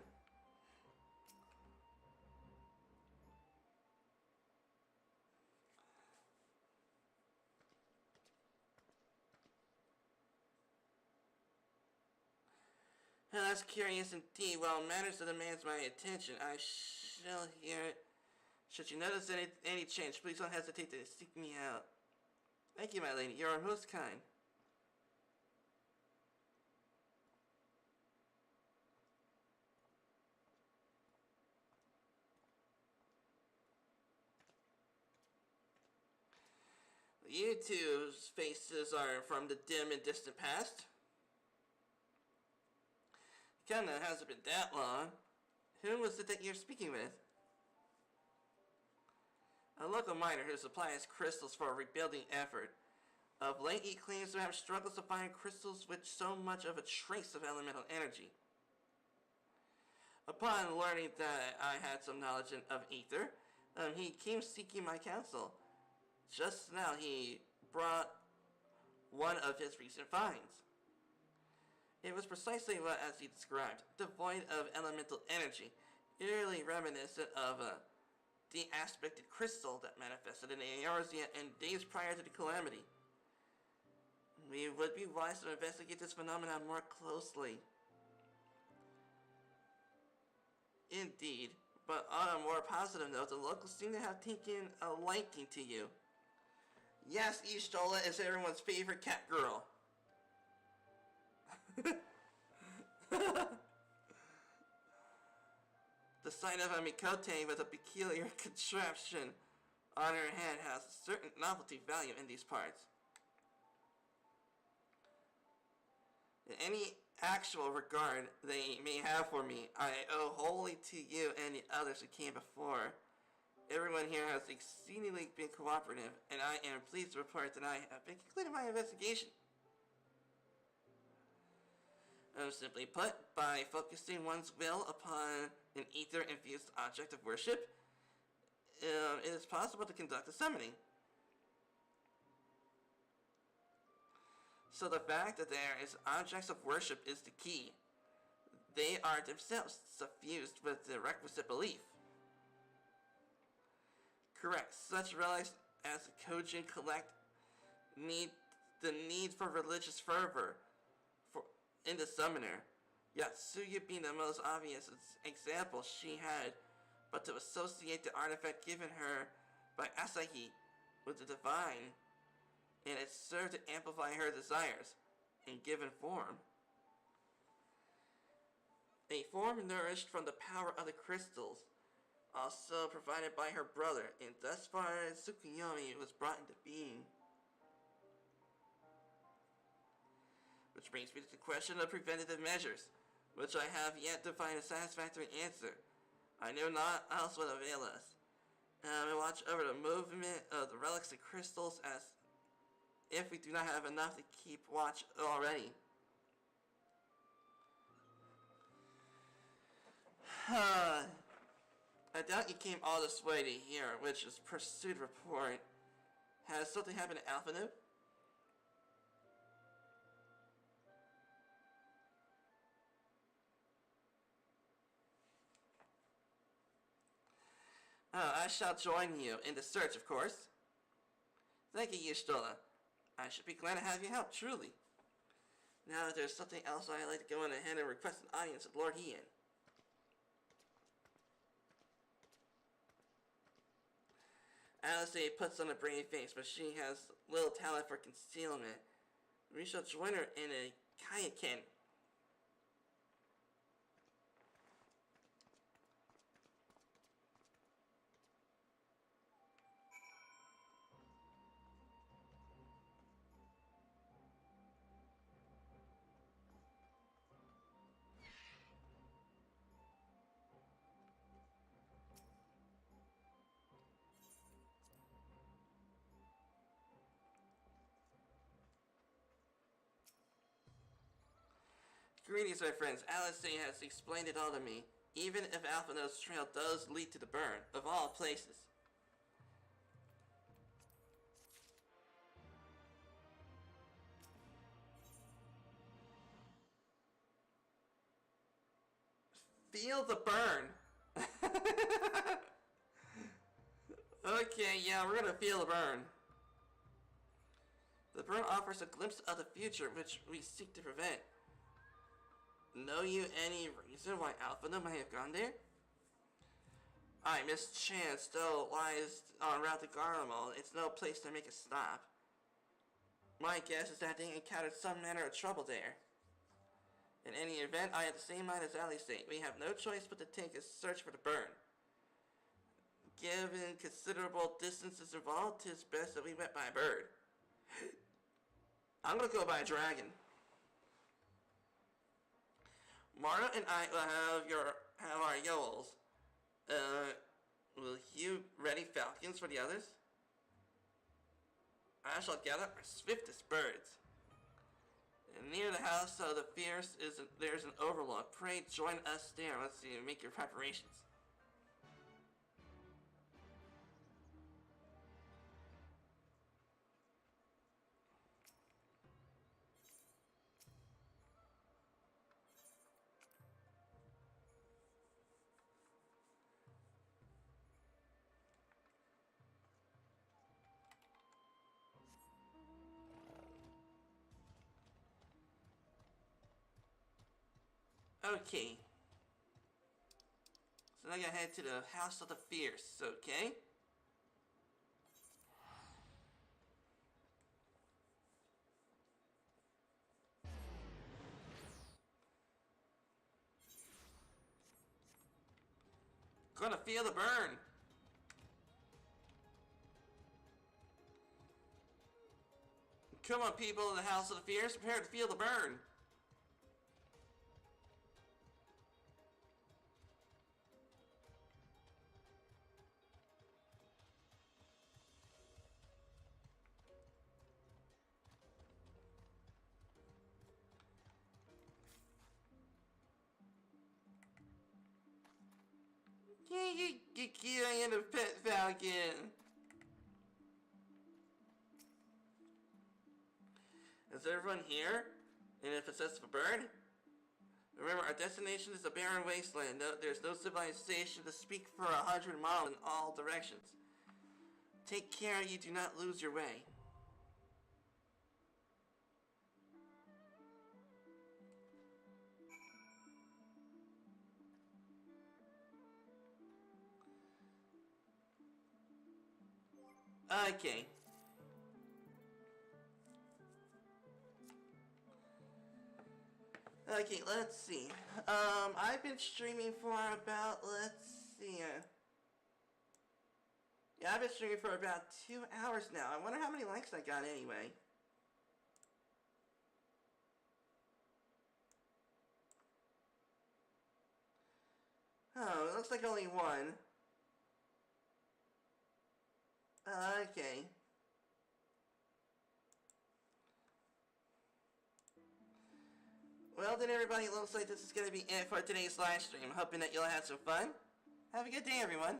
Speaker 1: That's curious indeed. While matters that demands my attention, I shall hear it. Should you notice any change, please don't hesitate to seek me out. Thank you, my lady. You are most kind. You two's faces are from the dim and distant past. Kinda hasn't been that long. Who was it that you're speaking with? A local miner who supplies crystals for a rebuilding effort. Of late, he claims to have struggles to find crystals with so much of a trace of elemental energy. Upon learning that I had some knowledge of ether, he came seeking my counsel. Just now, he brought one of his recent finds. It was precisely what as he described, devoid of elemental energy, eerily reminiscent of a de-aspected crystal that manifested in Eorzea in days prior to the calamity. We would be wise to investigate this phenomenon more closely. Indeed, but on a more positive note, the locals seem to have taken a liking to you. Yes, Y'shtola is everyone's favorite cat girl. The sight of a Mikote with a peculiar contraption on her head has a certain novelty value in these parts. actual regard they may have for me, I owe wholly to you and the others who came before. Everyone here has exceedingly been cooperative, and I am pleased to report that I have been concluding my investigation. Simply put, by focusing one's will upon an ether-infused object of worship, it is possible to conduct a summoning. So the fact that there is objects of worship is the key. They are themselves suffused with the requisite belief. Correct. Such relics as the Kojin collect need the need for religious fervor in the summoner. Yet Tsyu being the most obvious example she had, but to associate the artifact given her by Asahi with the divine, and it served to amplify her desires in given form. A form nourished from the power of the crystals, also provided by her brother, and thus far as Tsukuyomi was brought into being. Which brings me to the question of preventative measures, which I have yet to find a satisfactory answer. I know not else would avail us. We watch over the movement of the relics and crystals as if we do not have enough to keep watch already. I doubt you came all this way to hear, which is pursued report. Has something happened to Alphanu? I shall join you in the search, of course. Thank you, Yushitola. I should be glad to have your help, truly. Now, if there's something else, I'd like to go on ahead and request an audience with Lord Hien. Alice puts on a brave face, but she has little talent for concealment. We shall join her in a kayaken. Greetings, my friends. Alice has explained it all to me. Even if Alphano's trail does lead to the burn, of all places. Feel the burn. Okay, yeah, we're gonna feel the burn. The burn offers a glimpse of the future, which we seek to prevent. Know you any reason why Alphano might have gone there? Miss Chan still lies en route to Garlemald. It's no place to make a stop. My guess is that they encountered some manner of trouble there. In any event, I have the same mind as Alice. We have no choice but to take a search for the burn. Given considerable distances involved, 'tis best that we went by a bird. I'm gonna go by a dragon. Mara and I will have our yoles. Will you ready falcons for the others? I shall gather our swiftest birds. And near the house of the fierce there's an overlook. Pray join us there once you make your preparations. Okay. So now I gotta head to the House of the Fierce, okay? Gonna feel the burn. Come on, people in the House of the Fierce, prepare to feel the burn. I am a pet falcon. Is everyone here? In a possessive bird? Remember, our destination is a barren wasteland. There's no civilization to speak for 100 miles in all directions. Take care you do not lose your way. Okay. Okay, let's see. I've been streaming for about, let's see. Yeah, I've been streaming for about 2 hours now. I wonder how many likes I got anyway. Oh, it looks like only one. Okay. Well then everybody, it looks like this is going to be it for today's live stream. Hoping that you'll have some fun. Have a good day everyone.